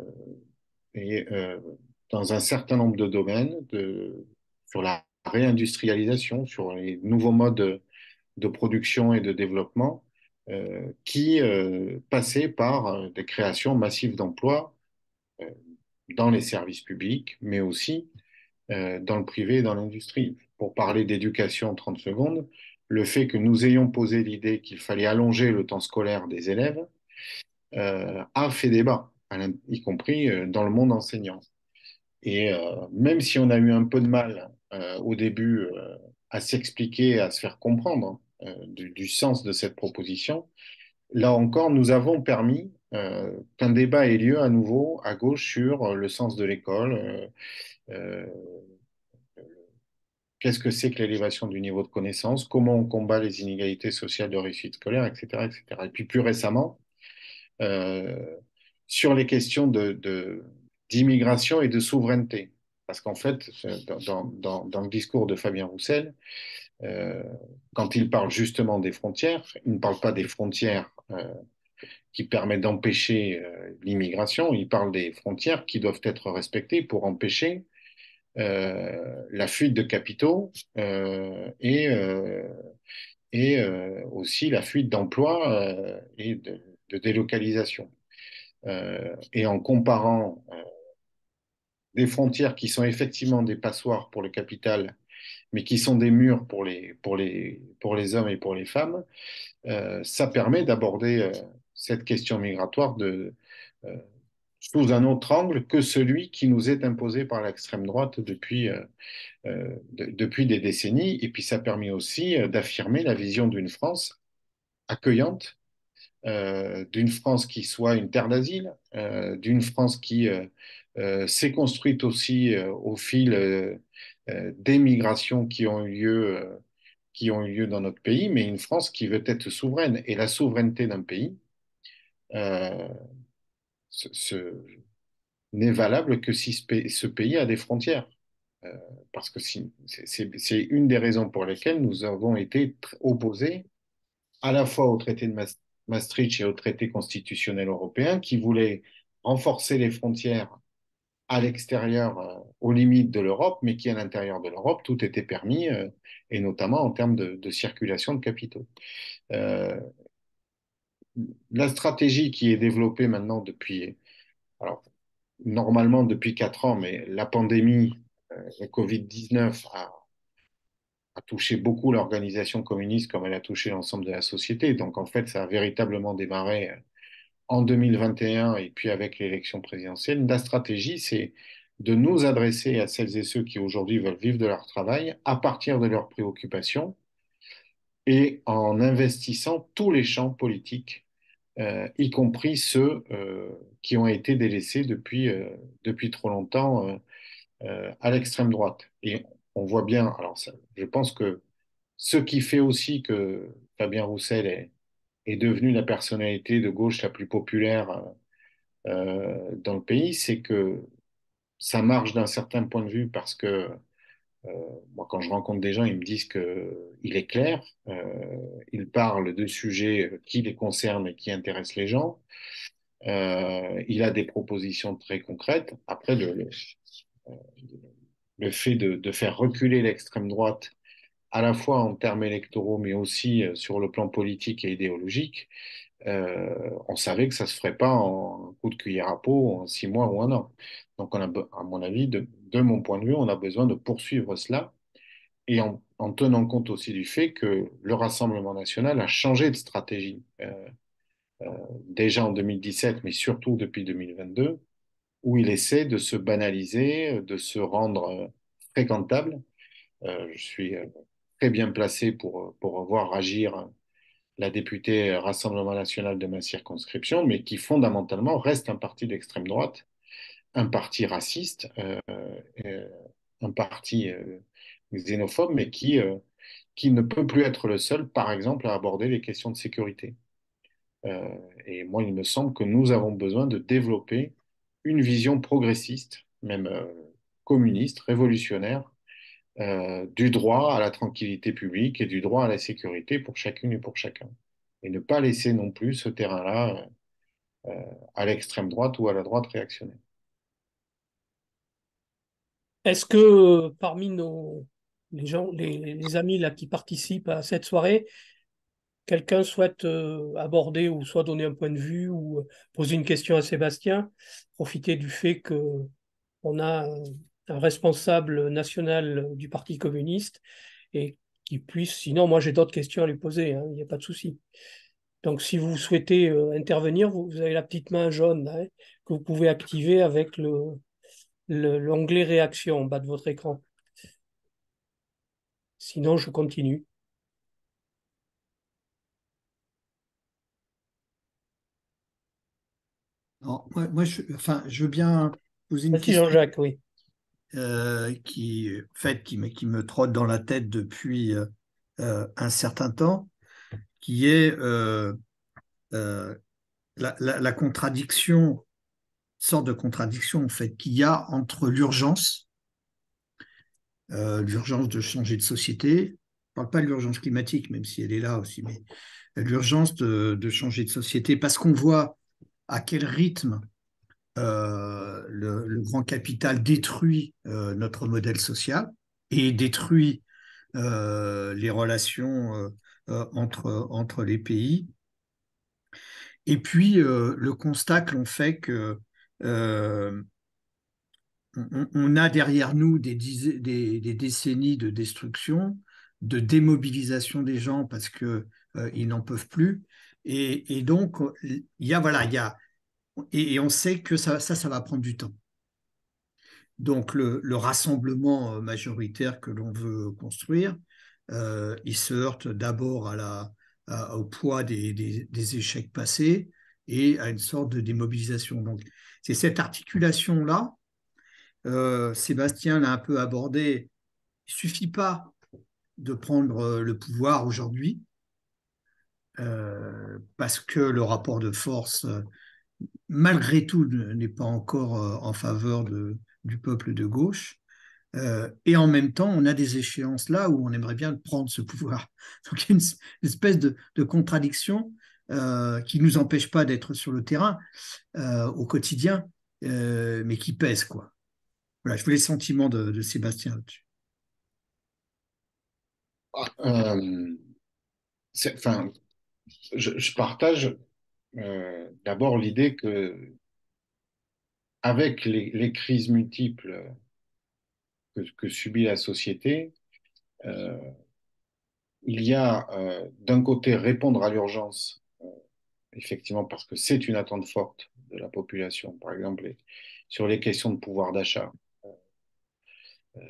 et dans un certain nombre de domaines, sur la réindustrialisation, sur les nouveaux modes de production et de développement, qui passaient par des créations massives d'emplois euh, dans les services publics, mais aussi dans le privé et dans l'industrie. Pour parler d'éducation en 30 secondes, le fait que nous ayons posé l'idée qu'il fallait allonger le temps scolaire des élèves a fait débat, y compris dans le monde enseignant. Et même si on a eu un peu de mal au début à s'expliquer, à se faire comprendre du sens de cette proposition, là encore, nous avons permis qu'un débat ait lieu à nouveau à gauche sur le sens de l'école, euh, qu'est-ce que c'est que l'élévation du niveau de connaissance, comment on combat les inégalités sociales de réussite scolaire, etc., etc. Et puis plus récemment, euh, sur les questions d'immigration et de souveraineté. Parce qu'en fait, dans le discours de Fabien Roussel, euh, quand il parle justement des frontières, il ne parle pas des frontières qui permettent d'empêcher l'immigration, il parle des frontières qui doivent être respectées pour empêcher la fuite de capitaux et aussi la fuite d'emplois et de délocalisation. Et en comparant des frontières qui sont effectivement des passoires pour le capital, mais qui sont des murs pour les hommes et pour les femmes, ça permet d'aborder cette question migratoire euh, sous un autre angle que celui qui nous est imposé par l'extrême droite depuis des décennies. Et puis ça permet aussi d'affirmer la vision d'une France accueillante, d'une France qui soit une terre d'asile, d'une France qui s'est construite aussi au fil des migrations qui ont eu lieu dans notre pays, mais une France qui veut être souveraine. Et la souveraineté d'un pays euh, ce- ce- n'est valable que si ce pays a des frontières. Euh, Parce que c'est une des raisons pour lesquelles nous avons été opposés à la fois au traité de Maastricht Maastricht et au traité constitutionnel européen, qui voulait renforcer les frontières à l'extérieur, aux limites de l'Europe, mais qui, à l'intérieur de l'Europe, tout était permis, et notamment en termes de circulation de capitaux. Euh, la stratégie qui est développée maintenant depuis, alors normalement depuis 4 ans, mais la pandémie, le Covid-19 a touché beaucoup l'organisation communiste comme elle a touché l'ensemble de la société. Donc en fait, ça a véritablement démarré en 2021 et puis avec l'élection présidentielle. La stratégie, c'est de nous adresser à celles et ceux qui aujourd'hui veulent vivre de leur travail à partir de leurs préoccupations et en investissant tous les champs politiques, y compris ceux qui ont été délaissés depuis trop longtemps à l'extrême droite. Et on voit bien, alors ça, je pense que ce qui fait aussi que Fabien Roussel est devenu la personnalité de gauche la plus populaire dans le pays, c'est que ça marche d'un certain point de vue parce que moi, quand je rencontre des gens, ils me disent que il est clair, il parle de sujets qui les concernent et qui intéressent les gens. Il a des propositions très concrètes. Après, le fait de faire reculer l'extrême droite, à la fois en termes électoraux, mais aussi sur le plan politique et idéologique, on savait que ça se ferait pas en un coup de cuillère à peau, en 6 mois ou un an. Donc, à mon avis, de mon point de vue, on a besoin de poursuivre cela et en tenant compte aussi du fait que le Rassemblement national a changé de stratégie déjà en 2017, mais surtout depuis 2022, où il essaie de se banaliser, de se rendre fréquentable. Je suis très bien placé pour voir agir la députée Rassemblement national de ma circonscription, mais qui fondamentalement reste un parti d'extrême droite, un parti raciste, euh, un parti xénophobe, mais qui ne peut plus être le seul, par exemple, à aborder les questions de sécurité. Euh, et moi, il me semble que nous avons besoin de développer une vision progressiste, même communiste, révolutionnaire, du droit à la tranquillité publique et du droit à la sécurité pour chacune et pour chacun. Et ne pas laisser non plus ce terrain-là à l'extrême droite ou à la droite réactionnaire. Est-ce que parmi les gens, les amis là, qui participent à cette soirée, quelqu'un souhaite aborder ou soit donner un point de vue ou poser une question à Sébastien, profiter du fait que on a un responsable national du Parti communiste et qui puisse, sinon moi j'ai d'autres questions à lui poser, hein, il n'y a pas de souci. Donc si vous souhaitez intervenir, vous avez la petite main jaune hein, que vous pouvez activer avec l'onglet réaction en bas de votre écran. Sinon, je continue. Alors, enfin, je veux bien poser une Merci question Jean-Jacques, oui. qui me trotte dans la tête depuis un certain temps, qui est euh, la contradiction, sorte de contradiction en fait, qu'il y a entre l'urgence de changer de société. Je ne parle pas de l'urgence climatique, même si elle est là aussi, mais l'urgence de changer de société, parce qu'on voit à quel rythme le grand capital détruit notre modèle social et détruit les relations entre les pays. Et puis, le constat que l'on fait que euh, on a derrière nous des décennies de destruction, de démobilisation des gens parce que ils n'en peuvent plus. Et donc, il y a, voilà, il y a, et on sait que ça va prendre du temps. Donc, le rassemblement majoritaire que l'on veut construire, il se heurte d'abord au poids des échecs passés et à une sorte de démobilisation. Donc, c'est cette articulation-là. Sébastien l'a un peu abordé. Il ne suffit pas de prendre le pouvoir aujourd'hui parce que le rapport de force, malgré tout, n'est pas encore en faveur du peuple de gauche. Et en même temps, on a des échéances là où on aimerait bien prendre ce pouvoir. Donc il y a une espèce de contradiction qui nous empêchent pas d'être sur le terrain au quotidien, mais qui pèsent, quoi. Voilà, je voulais le sentiment de Sébastien là-dessus. Euh, enfin, je partage d'abord l'idée que avec les crises multiples que subit la société, euh, il y a d'un côté répondre à l'urgence, effectivement parce que c'est une attente forte de la population, par exemple sur les questions de pouvoir d'achat. Euh,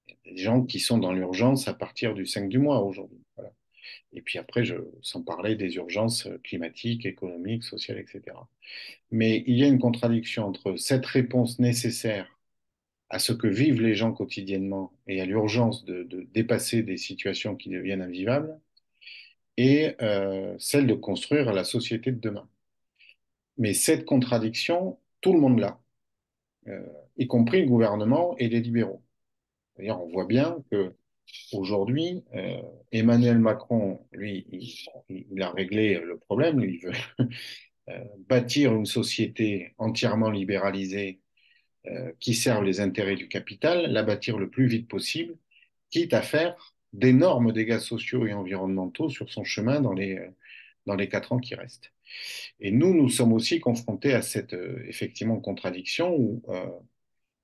il y a des gens qui sont dans l'urgence à partir du 5 du mois aujourd'hui. Voilà. Et puis après, sans parler des urgences climatiques, économiques, sociales, etc. Mais il y a une contradiction entre cette réponse nécessaire à ce que vivent les gens quotidiennement et à l'urgence de dépasser des situations qui deviennent invivables et celle de construire la société de demain. Mais cette contradiction, tout le monde l'a, euh, y compris le gouvernement et les libéraux. D'ailleurs, on voit bien que aujourd'hui, Emmanuel Macron, lui, il a réglé le problème. Lui, il veut bâtir une société entièrement libéralisée qui serve les intérêts du capital, la bâtir le plus vite possible, quitte à faire d'énormes dégâts sociaux et environnementaux sur son chemin dans les 4 ans qui restent. Et nous sommes aussi confrontés à cette effectivement contradiction où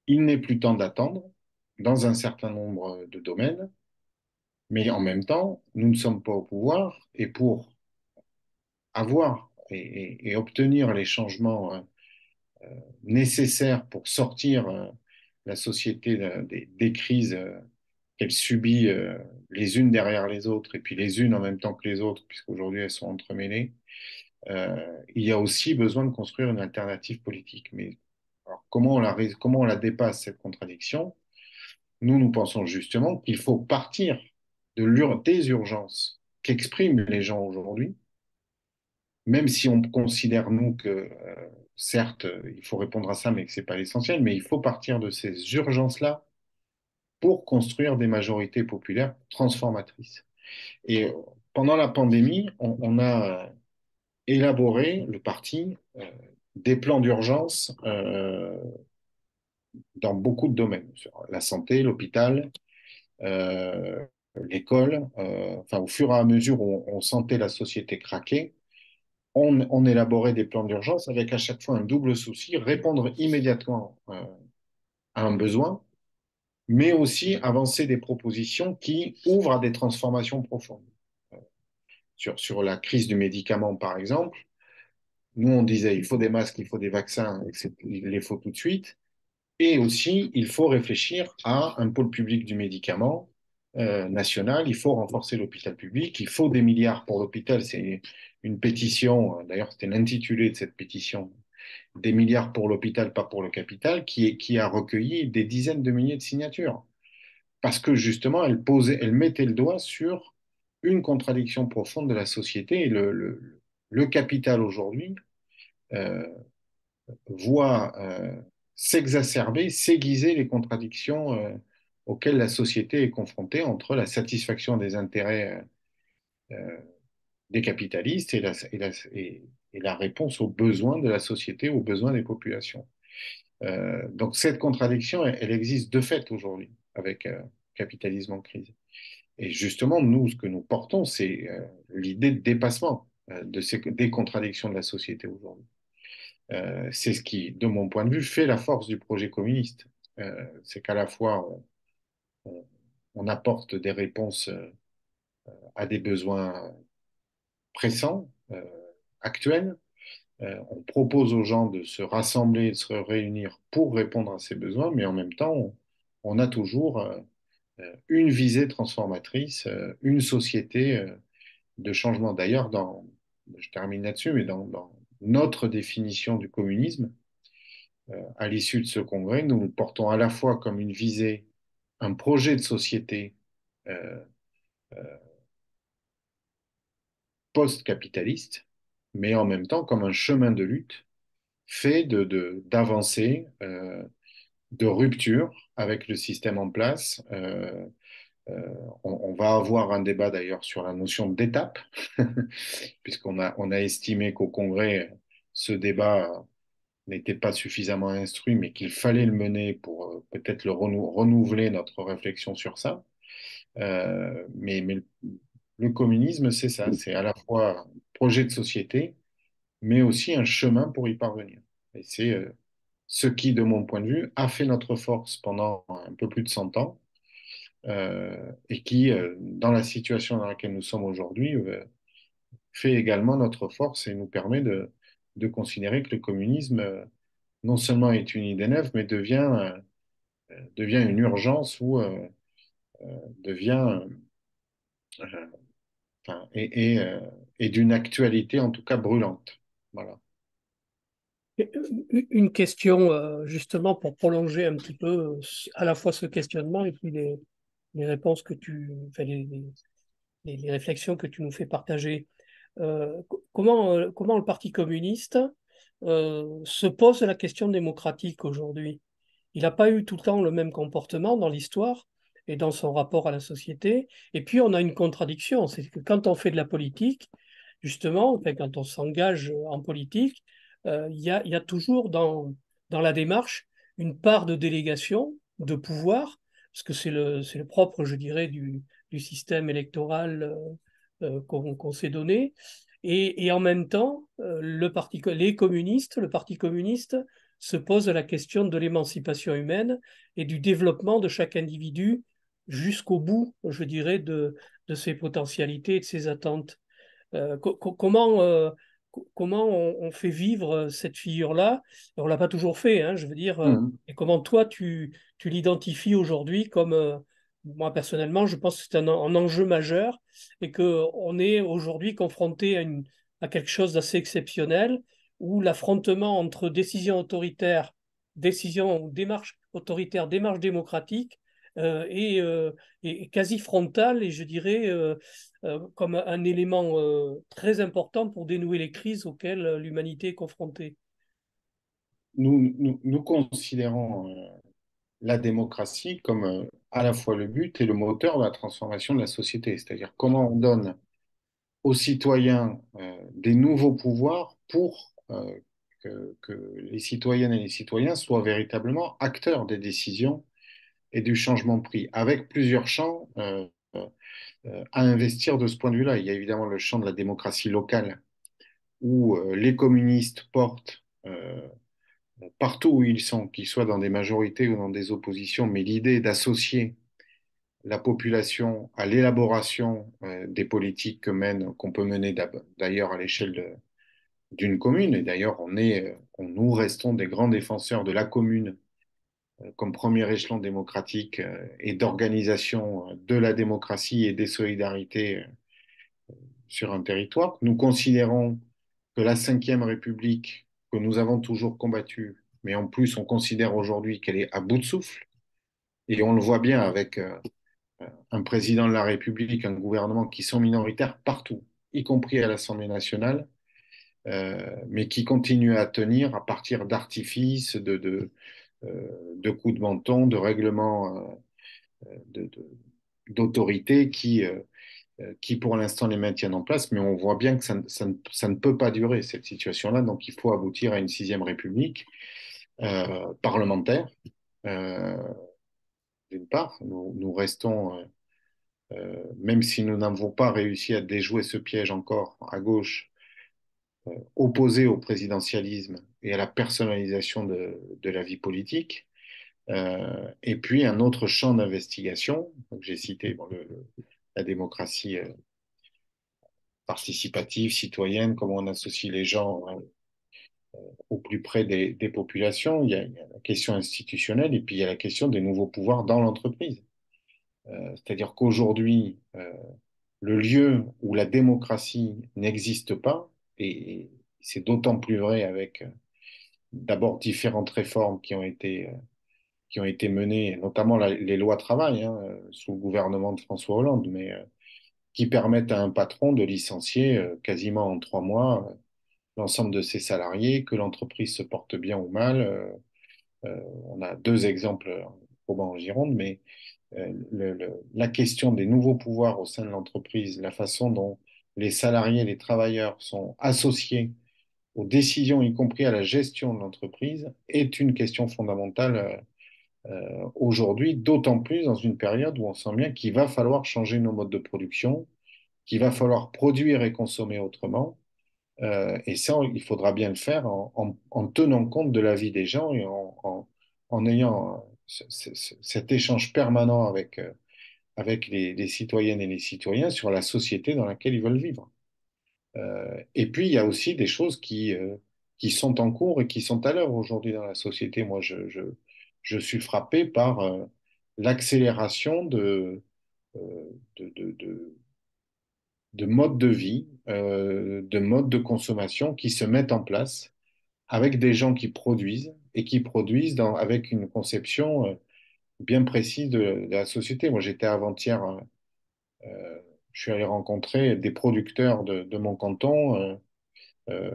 il n'est plus temps d'attendre dans un certain nombre de domaines, mais en même temps, nous ne sommes pas au pouvoir et pour avoir et obtenir les changements nécessaires pour sortir la société des crises qu'elle subit les unes derrière les autres et puis les unes en même temps que les autres, puisqu'aujourd'hui elles sont entremêlées, il y a aussi besoin de construire une alternative politique. Mais alors, comment on la dépasse, cette contradiction? Nous pensons justement qu'il faut partir des urgences qu'expriment les gens aujourd'hui, même si on considère, nous, que certes, il faut répondre à ça, mais que ce n'est pas l'essentiel, mais il faut partir de ces urgences-là pour construire des majorités populaires transformatrices. Et pendant la pandémie, on a élaboré, le parti, des plans d'urgence dans beaucoup de domaines, sur la santé, l'hôpital, euh, l'école. Enfin, au fur et à mesure où on sentait la société craquer, on élaborait des plans d'urgence avec à chaque fois un double souci, répondre immédiatement à un besoin, mais aussi avancer des propositions qui ouvrent à des transformations profondes. Sur la crise du médicament, par exemple, nous, on disait il faut des masques, il faut des vaccins, il les faut tout de suite. Et aussi, il faut réfléchir à un pôle public du médicament national. Il faut renforcer l'hôpital public. Il faut des milliards pour l'hôpital. C'est une pétition, d'ailleurs, c'était l'intitulé de cette pétition, des milliards pour l'hôpital, pas pour le capital, qui a recueilli des dizaines de milliers de signatures. Parce que justement, elle mettait le doigt sur une contradiction profonde de la société. Et le capital aujourd'hui euh, voit s'exacerber, s'aiguiser les contradictions auxquelles la société est confrontée entre la satisfaction des intérêts des capitalistes et la réponse aux besoins de la société, aux besoins des populations. Donc cette contradiction, elle existe de fait aujourd'hui avec capitalisme en crise. Et justement, nous, ce que nous portons, c'est l'idée de dépassement des contradictions de la société aujourd'hui. C'est ce qui, de mon point de vue, fait la force du projet communiste. C'est qu'à la fois, on, on apporte des réponses à des besoins pressants, actuels. On propose aux gens de se rassembler, de se réunir pour répondre à ces besoins, mais en même temps, on a toujours une visée transformatrice, une société de changement. D'ailleurs, je termine là-dessus, mais dans notre définition du communisme, à l'issue de ce congrès, nous le portons à la fois comme une visée, un projet de société euh, post-capitaliste, mais en même temps comme un chemin de lutte fait d'avancées, de rupture avec le système en place, On va avoir un débat d'ailleurs sur la notion d'étape, on a estimé qu'au Congrès, ce débat n'était pas suffisamment instruit, mais qu'il fallait le mener pour peut-être renouveler notre réflexion sur ça. Mais le communisme, c'est ça, c'est à la fois un projet de société, mais aussi un chemin pour y parvenir. Et c'est ce qui, de mon point de vue, a fait notre force pendant un peu plus de 100 ans, et qui, dans la situation dans laquelle nous sommes aujourd'hui, fait également notre force et nous permet de considérer que le communisme, non seulement est une idée neuve, mais devient une urgence ou devient, enfin, et d'une actualité en tout cas brûlante. Voilà. Une question, justement, pour prolonger un petit peu à la fois ce questionnement et puis les réponses que enfin, les réflexions que tu nous fais partager. Comment le Parti communiste se pose la question démocratique aujourd'hui? Il n'a pas eu tout le temps le même comportement dans l'histoire et dans son rapport à la société. Et puis, on a une contradiction, c'est que quand on fait de la politique, justement, enfin, quand on s'engage en politique, il y a toujours dans la démarche une part de délégation, de pouvoir, parce que c'est le propre, je dirais, du système électoral qu'on s'est donné. Et en même temps, le Parti communiste se pose la question de l'émancipation humaine et du développement de chaque individu jusqu'au bout, je dirais, de ses potentialités et de ses attentes. Comment on fait vivre cette figure-là? On ne l'a pas toujours fait, hein, je veux dire. Mhm. Et comment toi, tu l'identifies aujourd'hui comme, moi personnellement, je pense que c'est un enjeu majeur et qu'on est aujourd'hui confronté à quelque chose d'assez exceptionnel où l'affrontement entre décision autoritaire, décision ou démarche autoritaire, démarche démocratique est quasi frontal et je dirais comme un élément très important pour dénouer les crises auxquelles l'humanité est confrontée. Nous considérons la démocratie comme à la fois le but et le moteur de la transformation de la société, c'est-à-dire comment on donne aux citoyens des nouveaux pouvoirs pour que les citoyennes et les citoyens soient véritablement acteurs des décisions et du changement pris, avec plusieurs champs à investir de ce point de vue-là. Il y a évidemment le champ de la démocratie locale, où les communistes portent partout où ils sont, qu'ils soient dans des majorités ou dans des oppositions, mais l'idée d'associer la population à l'élaboration des politiques qu'on peut mener d'ailleurs à l'échelle d'une commune. Et d'ailleurs, nous restons des grands défenseurs de la commune comme premier échelon démocratique et d'organisation de la démocratie et des solidarités sur un territoire. Nous considérons que la Cinquième République, que nous avons toujours combattue, mais en plus on considère aujourd'hui qu'elle est à bout de souffle, et on le voit bien avec un président de la République, un gouvernement qui sont minoritaires partout, y compris à l'Assemblée nationale, mais qui continuent à tenir à partir d'artifices, de coups de menton, de règlements de, de, d'autorité qui pour l'instant les maintiennent en place, mais on voit bien que ça ne peut pas durer cette situation-là, donc il faut aboutir à une sixième république parlementaire. Euh, D'une part, nous restons, même si nous n'avons pas réussi à déjouer ce piège encore à gauche, opposés au présidentialisme et à la personnalisation de la vie politique. Et puis un autre champ d'investigation, donc j'ai cité bon, la démocratie participative, citoyenne, comment on associe les gens au plus près des populations. Il y a la question institutionnelle et puis il y a la question des nouveaux pouvoirs dans l'entreprise. C'est-à-dire qu'aujourd'hui, le lieu où la démocratie n'existe pas, et c'est d'autant plus vrai avec d'abord différentes réformes qui ont été menées, notamment les lois travail, hein, sous le gouvernement de François Hollande, mais qui permettent à un patron de licencier quasiment en 3 mois l'ensemble de ses salariés, que l'entreprise se porte bien ou mal. On a deux exemples probants en Gironde, mais la question des nouveaux pouvoirs au sein de l'entreprise, la façon dont les salariés, les travailleurs sont associés aux décisions, y compris à la gestion de l'entreprise, est une question fondamentale aujourd'hui, d'autant plus dans une période où on sent bien qu'il va falloir changer nos modes de production, qu'il va falloir produire et consommer autrement. Et ça, il faudra bien le faire en tenant compte de la vie des gens et en ayant cet échange permanent avec les citoyennes et les citoyens sur la société dans laquelle ils veulent vivre. Et puis, il y a aussi des choses qui sont en cours et qui sont à l'œuvre aujourd'hui dans la société. Moi, je suis frappé par l'accélération euh, de de modes de vie, de modes de consommation qui se mettent en place avec des gens qui produisent et qui produisent avec une conception bien précise de la société. Moi, j'étais avant-hier, je suis allé rencontrer des producteurs de mon canton. Euh,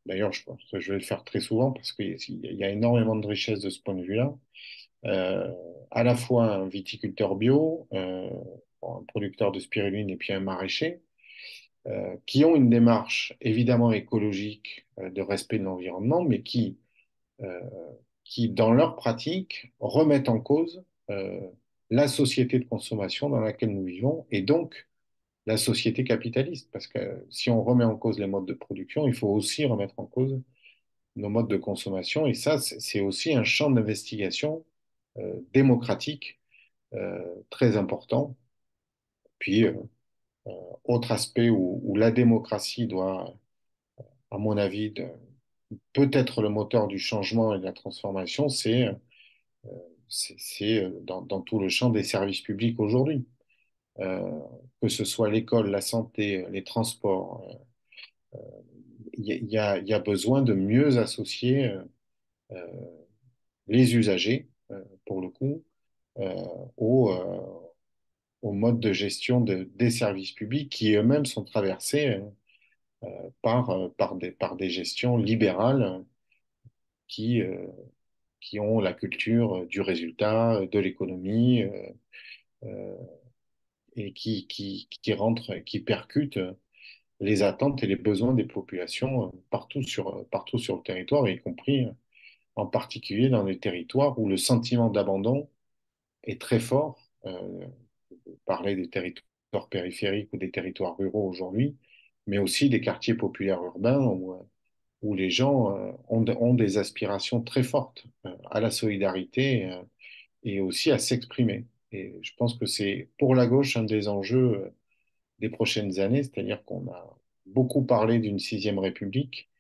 D'ailleurs, je pense que je vais le faire très souvent parce qu'il y a énormément de richesse de ce point de vue-là. Euh, à la fois un viticulteur bio, bon, un producteur de spiruline et puis un maraîcher, qui ont une démarche évidemment écologique, de respect de l'environnement, mais euh, qui, dans leur pratique, remettent en cause la société de consommation dans laquelle nous vivons et donc la société capitaliste. Parce que si on remet en cause les modes de production, il faut aussi remettre en cause nos modes de consommation. Et ça, c'est aussi un champ d'investigation démocratique très important. Puis, autre aspect où la démocratie doit, à mon avis, peut être le moteur du changement et de la transformation, c'est dans tout le champ des services publics aujourd'hui. Euh, que ce soit l'école, la santé, les transports, il y a besoin de mieux associer euh, les usagers, pour le coup, euh, au, euh, au mode de gestion des services publics qui eux-mêmes sont traversés par des gestions libérales qui, euh, qui ont la culture du résultat, de l'économie, euh, et qui percutent les attentes et les besoins des populations partout sur le territoire, y compris en particulier dans les territoires où le sentiment d'abandon est très fort. Parler des territoires périphériques ou des territoires ruraux aujourd'hui, mais aussi des quartiers populaires urbains où les gens ont des aspirations très fortes à la solidarité et aussi à s'exprimer. Et je pense que c'est pour la gauche un des enjeux des prochaines années, c'est-à-dire qu'on a beaucoup parlé d'une sixième république.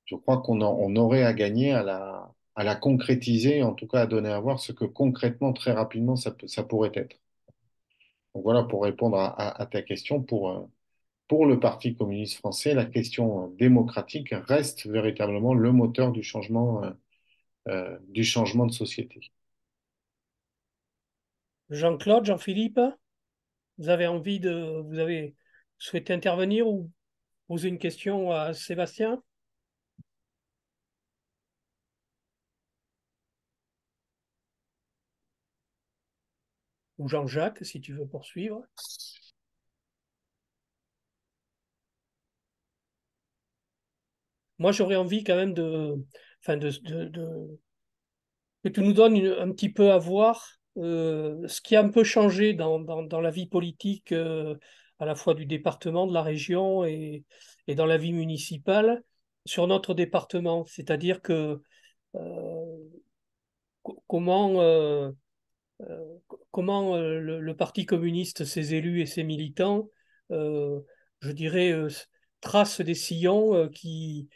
Je crois on aurait à gagner à la concrétiser, en tout cas à donner à voir ce que concrètement, très rapidement, ça pourrait être. Donc voilà, pour répondre à ta question, pour le Parti communiste français, la question démocratique reste véritablement le moteur du changement de société. Jean-Claude, Jean-Philippe, vous avez souhaité intervenir ou poser une question à Sébastien ou Jean-Jacques, si tu veux poursuivre. Moi, j'aurais envie quand même enfin que tu nous donnes un petit peu à voir ce qui a un peu changé dans la vie politique, à la fois du département, de la région et dans la vie municipale sur notre département. C'est-à-dire que euh, comment, euh, comment le Parti communiste, ses élus et ses militants, euh, je dirais, tracent des sillons qui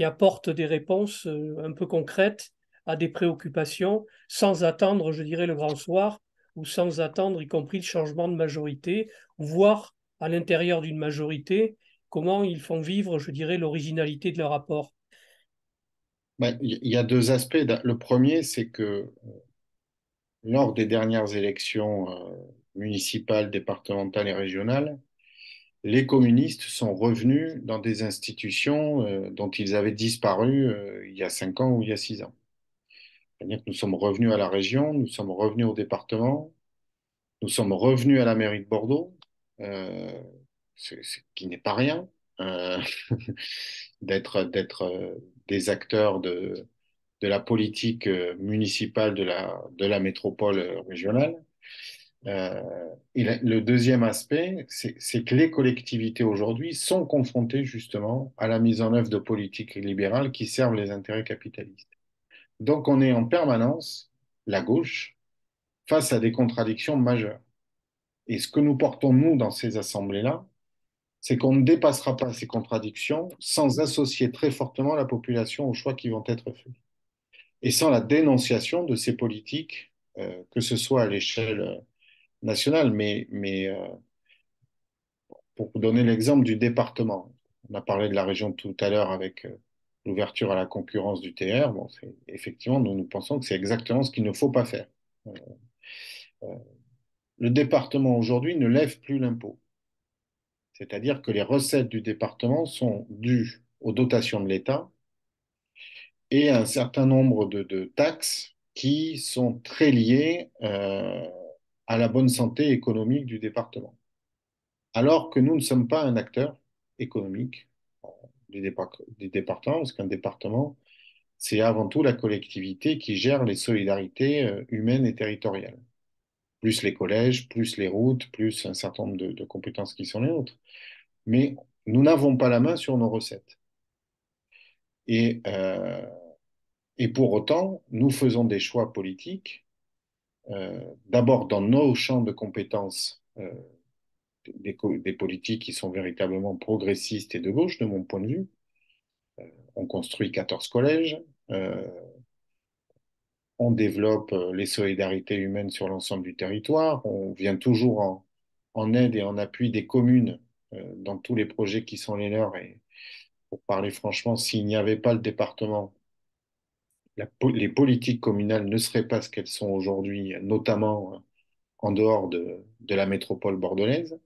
apportent des réponses un peu concrètes à des préoccupations, sans attendre, je dirais, le grand soir, ou sans attendre, y compris le changement de majorité, voire à l'intérieur d'une majorité, comment ils font vivre, je dirais, l'originalité de leur rapport. Ben, il y a deux aspects. Le premier, c'est que lors des dernières élections municipales, départementales et régionales, les communistes sont revenus dans des institutions dont ils avaient disparu il y a 5 ans ou il y a 6 ans. C'est-à-dire que nous sommes revenus à la région, nous sommes revenus au département, nous sommes revenus à la mairie de Bordeaux, euh, ce qui n'est pas rien, euh, d'être des acteurs de la politique municipale de la métropole régionale. Le deuxième aspect, c'est que les collectivités aujourd'hui sont confrontées justement à la mise en œuvre de politiques libérales qui servent les intérêts capitalistes. Donc on est en permanence, la gauche, face à des contradictions majeures. Et ce que nous portons, nous, dans ces assemblées-là, c'est qu'on ne dépassera pas ces contradictions sans associer très fortement la population aux choix qui vont être faits. Et sans la dénonciation de ces politiques, que ce soit à l'échelle nationale, pour vous donner l'exemple du département. On a parlé de la région tout à l'heure avec l'ouverture à la concurrence du TR. Bon, effectivement, nous pensons que c'est exactement ce qu'il ne faut pas faire. Euh, le département aujourd'hui ne lève plus l'impôt. C'est-à-dire que les recettes du département sont dues aux dotations de l'État et à un certain nombre de taxes qui sont très liées à la bonne santé économique du département. Alors que nous ne sommes pas un acteur économique des départements, parce qu'un département, c'est avant tout la collectivité qui gère les solidarités humaines et territoriales, plus les collèges, plus les routes, plus un certain nombre de compétences qui sont les nôtres. Mais nous n'avons pas la main sur nos recettes. Et, euh, et pour autant, nous faisons des choix politiques, d'abord dans nos champs de compétences, des politiques qui sont véritablement progressistes et de gauche, de mon point de vue. On construit 14 collèges, euh, on développe les solidarités humaines sur l'ensemble du territoire, on vient toujours en aide et en appui des communes dans tous les projets qui sont les leurs. Et pour parler franchement, s'il n'y avait pas le département, les politiques communales ne seraient pas ce qu'elles sont aujourd'hui, notamment en dehors de la métropole bordelaise.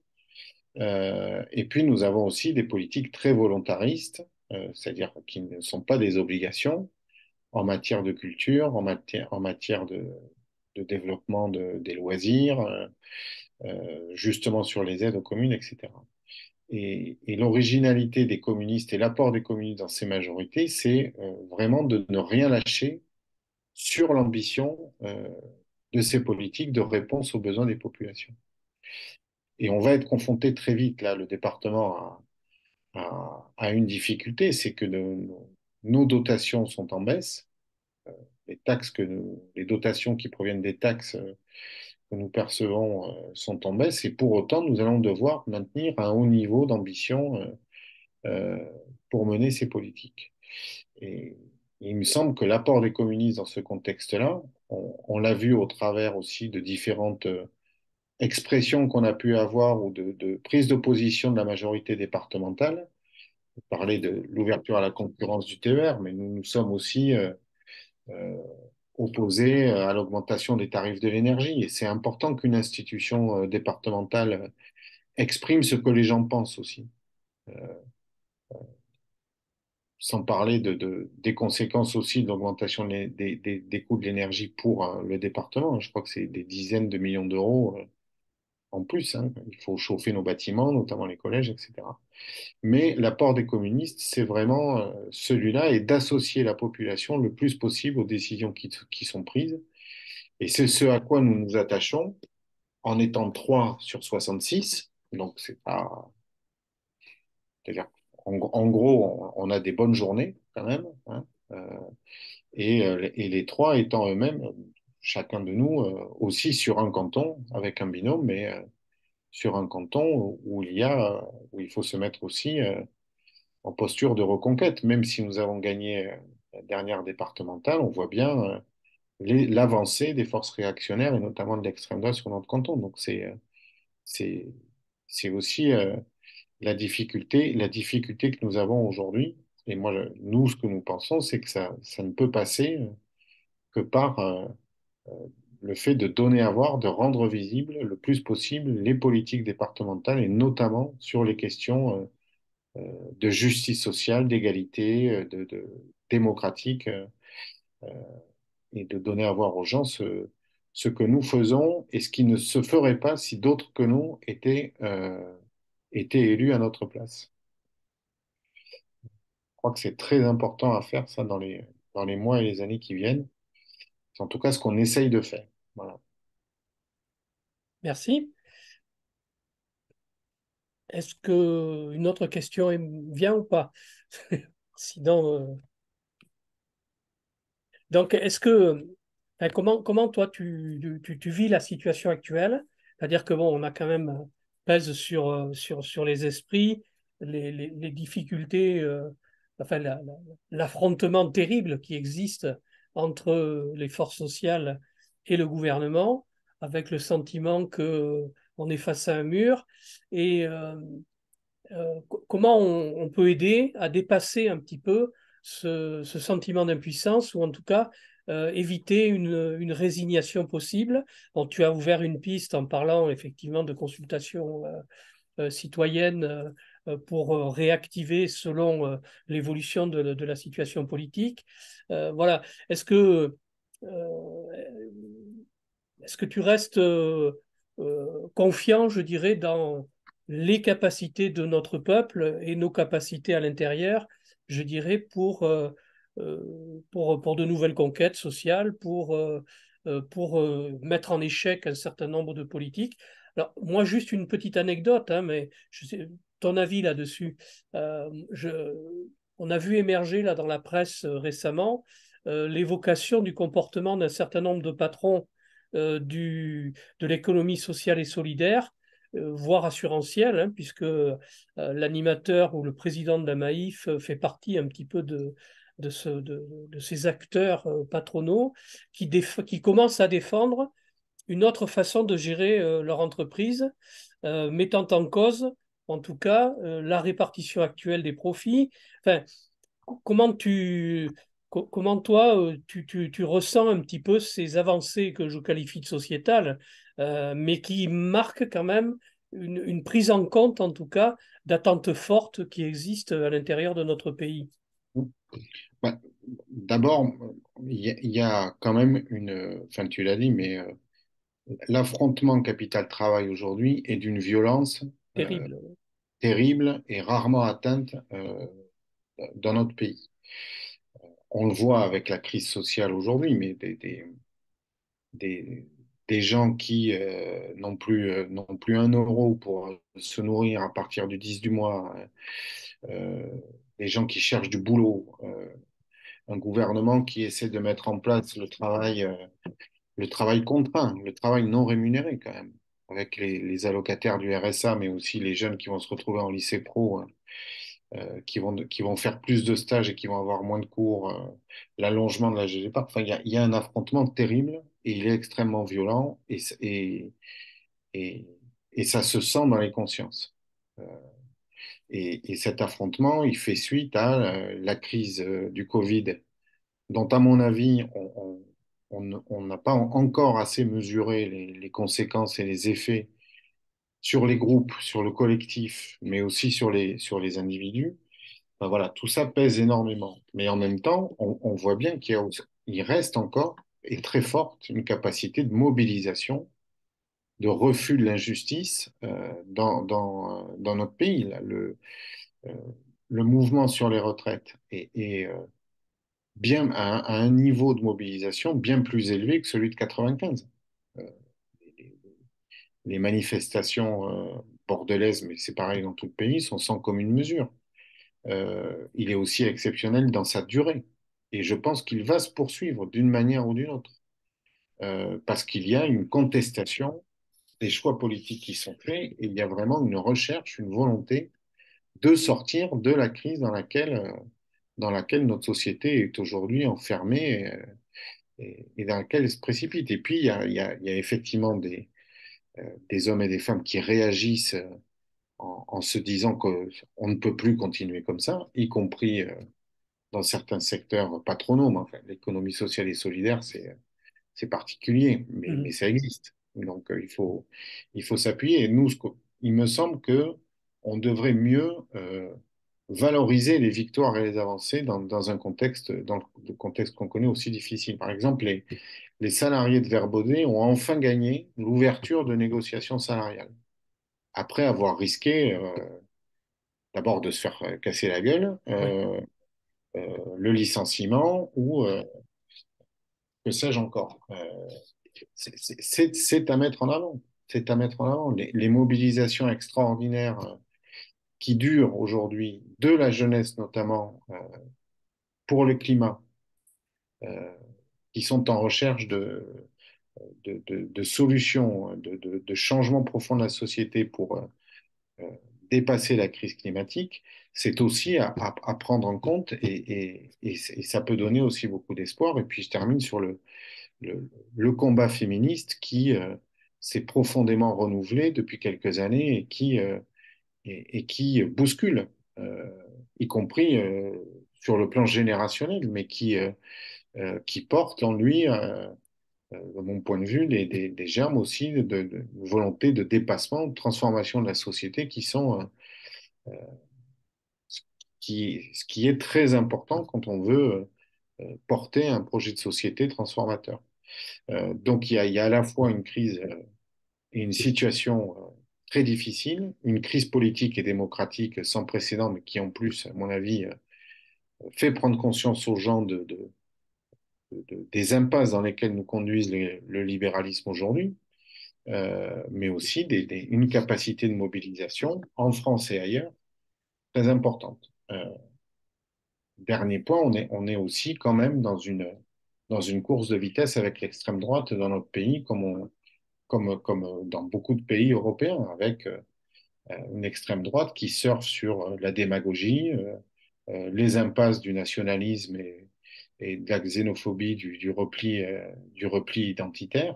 Et puis nous avons aussi des politiques très volontaristes, c'est-à-dire qui ne sont pas des obligations en matière de culture, en matière de développement des loisirs, justement sur les aides aux communes, etc. Et l'originalité des communistes et l'apport des communistes dans ces majorités, c'est vraiment de ne rien lâcher sur l'ambition de ces politiques de réponse aux besoins des populations. Et on va être confronté très vite, là, le département a une difficulté, c'est que nos dotations sont en baisse, les dotations qui proviennent des taxes que nous percevons sont en baisse, et pour autant, nous allons devoir maintenir un haut niveau d'ambition euh, pour mener ces politiques. Et il me semble que l'apport des communistes dans ce contexte-là, on l'a vu au travers aussi de différentes expressions qu'on a pu avoir ou de prise de position de la majorité départementale. Vous parlez de l'ouverture à la concurrence du TER, mais nous sommes aussi euh, opposés à l'augmentation des tarifs de l'énergie. Et c'est important qu'une institution départementale exprime ce que les gens pensent aussi. Euh, Sans parler des conséquences aussi de l'augmentation des coûts de l'énergie pour le département. Je crois que c'est des dizaines de millions d'euros en plus, hein. Il faut chauffer nos bâtiments, notamment les collèges, etc. Mais l'apport des communistes, c'est vraiment celui-là, et d'associer la population le plus possible aux décisions qui sont prises. Et c'est ce à quoi nous nous attachons en étant 3 sur 66. Donc, c'est pas. C'est-à-dire, en gros, on a des bonnes journées quand même, hein. Et les trois étant eux-mêmes, chacun de nous, aussi sur un canton, avec un binôme, mais sur un canton où il faut se mettre aussi en posture de reconquête. Même si nous avons gagné la dernière départementale, on voit bien l'avancée des forces réactionnaires et notamment de l'extrême droite sur notre canton. Donc c'est, c'est aussi la difficulté que nous avons aujourd'hui. Et moi, nous, ce que nous pensons, c'est que ça ne peut passer que par le fait de donner à voir, de rendre visible le plus possible les politiques départementales et notamment sur les questions de justice sociale, d'égalité, démocratique. et de donner à voir aux gens ce que nous faisons et ce qui ne se ferait pas si d'autres que nous étaient élus à notre place. Je crois que c'est très important à faire ça dans les mois et les années qui viennent. C'est en tout cas ce qu'on essaye de faire. Voilà. Merci. Est-ce que une autre question vient ou pas? Sinon, donc, enfin, comment toi tu vis la situation actuelle? C'est-à-dire que bon, on a quand même pèse sur les esprits, les difficultés, enfin l'affrontement terrible qui existe entre les forces sociales et le gouvernement, avec le sentiment que on est face à un mur. Et comment on peut aider à dépasser un petit peu ce sentiment d'impuissance ou en tout cas éviter une résignation possible. Bon, tu as ouvert une piste en parlant effectivement de consultation citoyenne pour réactiver selon l'évolution de la situation politique. Voilà. Euh, est-ce que tu restes confiant, je dirais, dans les capacités de notre peuple et nos capacités à l'intérieur, je dirais, pour de nouvelles conquêtes sociales, pour mettre en échec un certain nombre de politiques? Alors, moi, juste une petite anecdote, hein, mais je sais, ton avis là-dessus. On a vu émerger là dans la presse récemment l'évocation du comportement d'un certain nombre de patrons de l'économie sociale et solidaire, voire assurantielle, hein, puisque l'animateur ou le président de la Maïf fait partie un petit peu de ces acteurs patronaux qui commencent à défendre une autre façon de gérer leur entreprise, mettant en cause, en tout cas, la répartition actuelle des profits. Enfin, comment comment toi, tu ressens un petit peu ces avancées que je qualifie de sociétales, mais qui marquent quand même une prise en compte, en tout cas, d'attentes fortes qui existent à l'intérieur de notre pays? Bah, d'abord, il y a quand même enfin tu l'as dit, mais l'affrontement capital-travail aujourd'hui est d'une violence Terrible. terrible et rarement atteinte dans notre pays. On le voit avec la crise sociale aujourd'hui, mais des, des gens qui n'ont plus un euro pour se nourrir à partir du 10 du mois, euh, des gens qui cherchent du boulot, un gouvernement qui essaie de mettre en place le travail contraint, le travail non rémunéré quand même, avec les allocataires du RSA, mais aussi les jeunes qui vont se retrouver en lycée pro, hein, qui vont faire plus de stages et qui vont avoir moins de cours, l'allongement de l'âge de départ. Enfin, il y a un affrontement terrible et il est extrêmement violent et, et ça se sent dans les consciences. Euh, et cet affrontement, il fait suite à la crise du Covid, dont, à mon avis, on n'a pas encore assez mesuré les conséquences et les effets sur les groupes, sur le collectif, mais aussi sur les individus. Ben voilà, tout ça pèse énormément. Mais en même temps, on voit bien il reste encore, et très forte, une capacité de mobilisation, de refus de l'injustice dans notre pays. Là. Euh, le mouvement sur les retraites est bien à un niveau de mobilisation bien plus élevé que celui de 95. Euh, les, les manifestations bordelaises, mais c'est pareil dans tout le pays, sont sans commune mesure. Il est aussi exceptionnel dans sa durée. Et je pense qu'il va se poursuivre d'une manière ou d'une autre, parce qu'il y a une contestation des choix politiques qui sont faits et il y a vraiment une recherche, une volonté de sortir de la crise dans laquelle notre société est aujourd'hui enfermée et dans laquelle elle se précipite. Et puis, il y a effectivement des hommes et des femmes qui réagissent en se disant qu'on ne peut plus continuer comme ça, y compris dans certains secteurs patronaux. Mais enfin, l'économie sociale et solidaire, c'est particulier, mais Mhm. ça existe. Donc, il faut s'appuyer. Et nous, il me semble que on devrait mieux valoriser les victoires et les avancées dans le contexte qu'on connaît aussi difficile. Par exemple, les salariés de Verbaudet ont enfin gagné l'ouverture de négociations salariales, après avoir risqué d'abord de se faire casser la gueule, Oui. le licenciement ou que sais-je encore. C'est à mettre en avant. C'est à mettre en avant. Les mobilisations extraordinaires qui durent aujourd'hui, de la jeunesse notamment, pour le climat, euh, qui sont en recherche de solutions, de changements profonds de la société pour euh, dépasser la crise climatique, c'est aussi à prendre en compte et ça peut donner aussi beaucoup d'espoir. Et puis je termine sur le combat féministe qui s'est profondément renouvelé depuis quelques années et qui bouscule, euh, y compris sur le plan générationnel, mais qui porte en lui, de mon point de vue, des germes aussi de volonté de dépassement, de transformation de la société qui sont, ce qui est très important quand on veut porter un projet de société transformateur. Donc il y a à la fois une crise et une situation très difficile, une crise politique et démocratique sans précédent, mais qui en plus, à mon avis, fait prendre conscience aux gens des impasses dans lesquelles nous conduisent le libéralisme aujourd'hui, mais aussi une capacité de mobilisation en France et ailleurs très importante. Dernier point, on est aussi quand même dans une course de vitesse avec l'extrême droite dans notre pays, comme dans beaucoup de pays européens, avec une extrême droite qui surfe sur la démagogie, les impasses du nationalisme et de la xénophobie, du repli identitaire.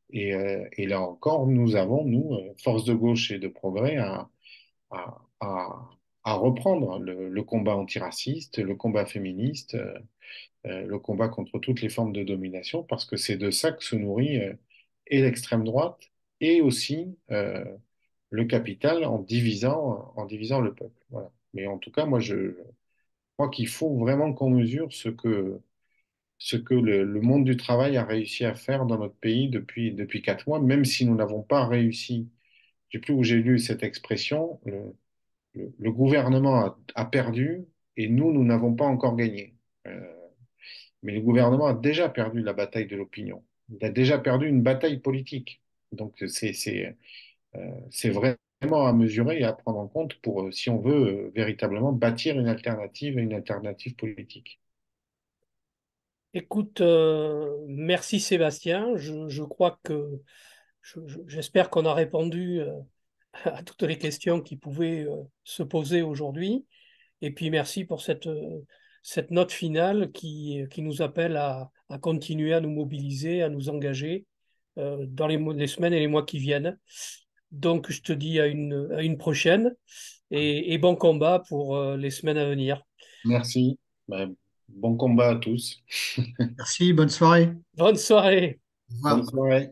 Et là encore, nous avons, nous, force de gauche et de progrès, à, à- à reprendre le combat antiraciste, le combat féministe, le combat contre toutes les formes de domination, parce que c'est de ça que se nourrit et l'extrême droite et aussi le capital en divisant le peuple. Voilà. Mais en tout cas, moi, je crois qu'il faut vraiment qu'on mesure ce que le monde du travail a réussi à faire dans notre pays depuis 4 mois, même si nous n'avons pas réussi. Je ne sais plus où j'ai lu cette expression. Le gouvernement a perdu et nous n'avons pas encore gagné. Euh, mais le gouvernement a déjà perdu la bataille de l'opinion. Il a déjà perdu une bataille politique. Donc c'est vraiment à mesurer et à prendre en compte pour si on veut véritablement bâtir une alternative politique. Écoute, merci Sébastien. Je crois que j'espère qu'on a répondu à toutes les questions qui pouvaient se poser aujourd'hui. Et puis merci pour cette note finale qui nous appelle à continuer à nous mobiliser, à nous engager dans les semaines et les mois qui viennent. Donc je te dis à une prochaine et bon combat pour les semaines à venir. Merci. Ben, bon combat à tous. Merci, bonne soirée. Bonne soirée. Au Bonne revoir. soirée.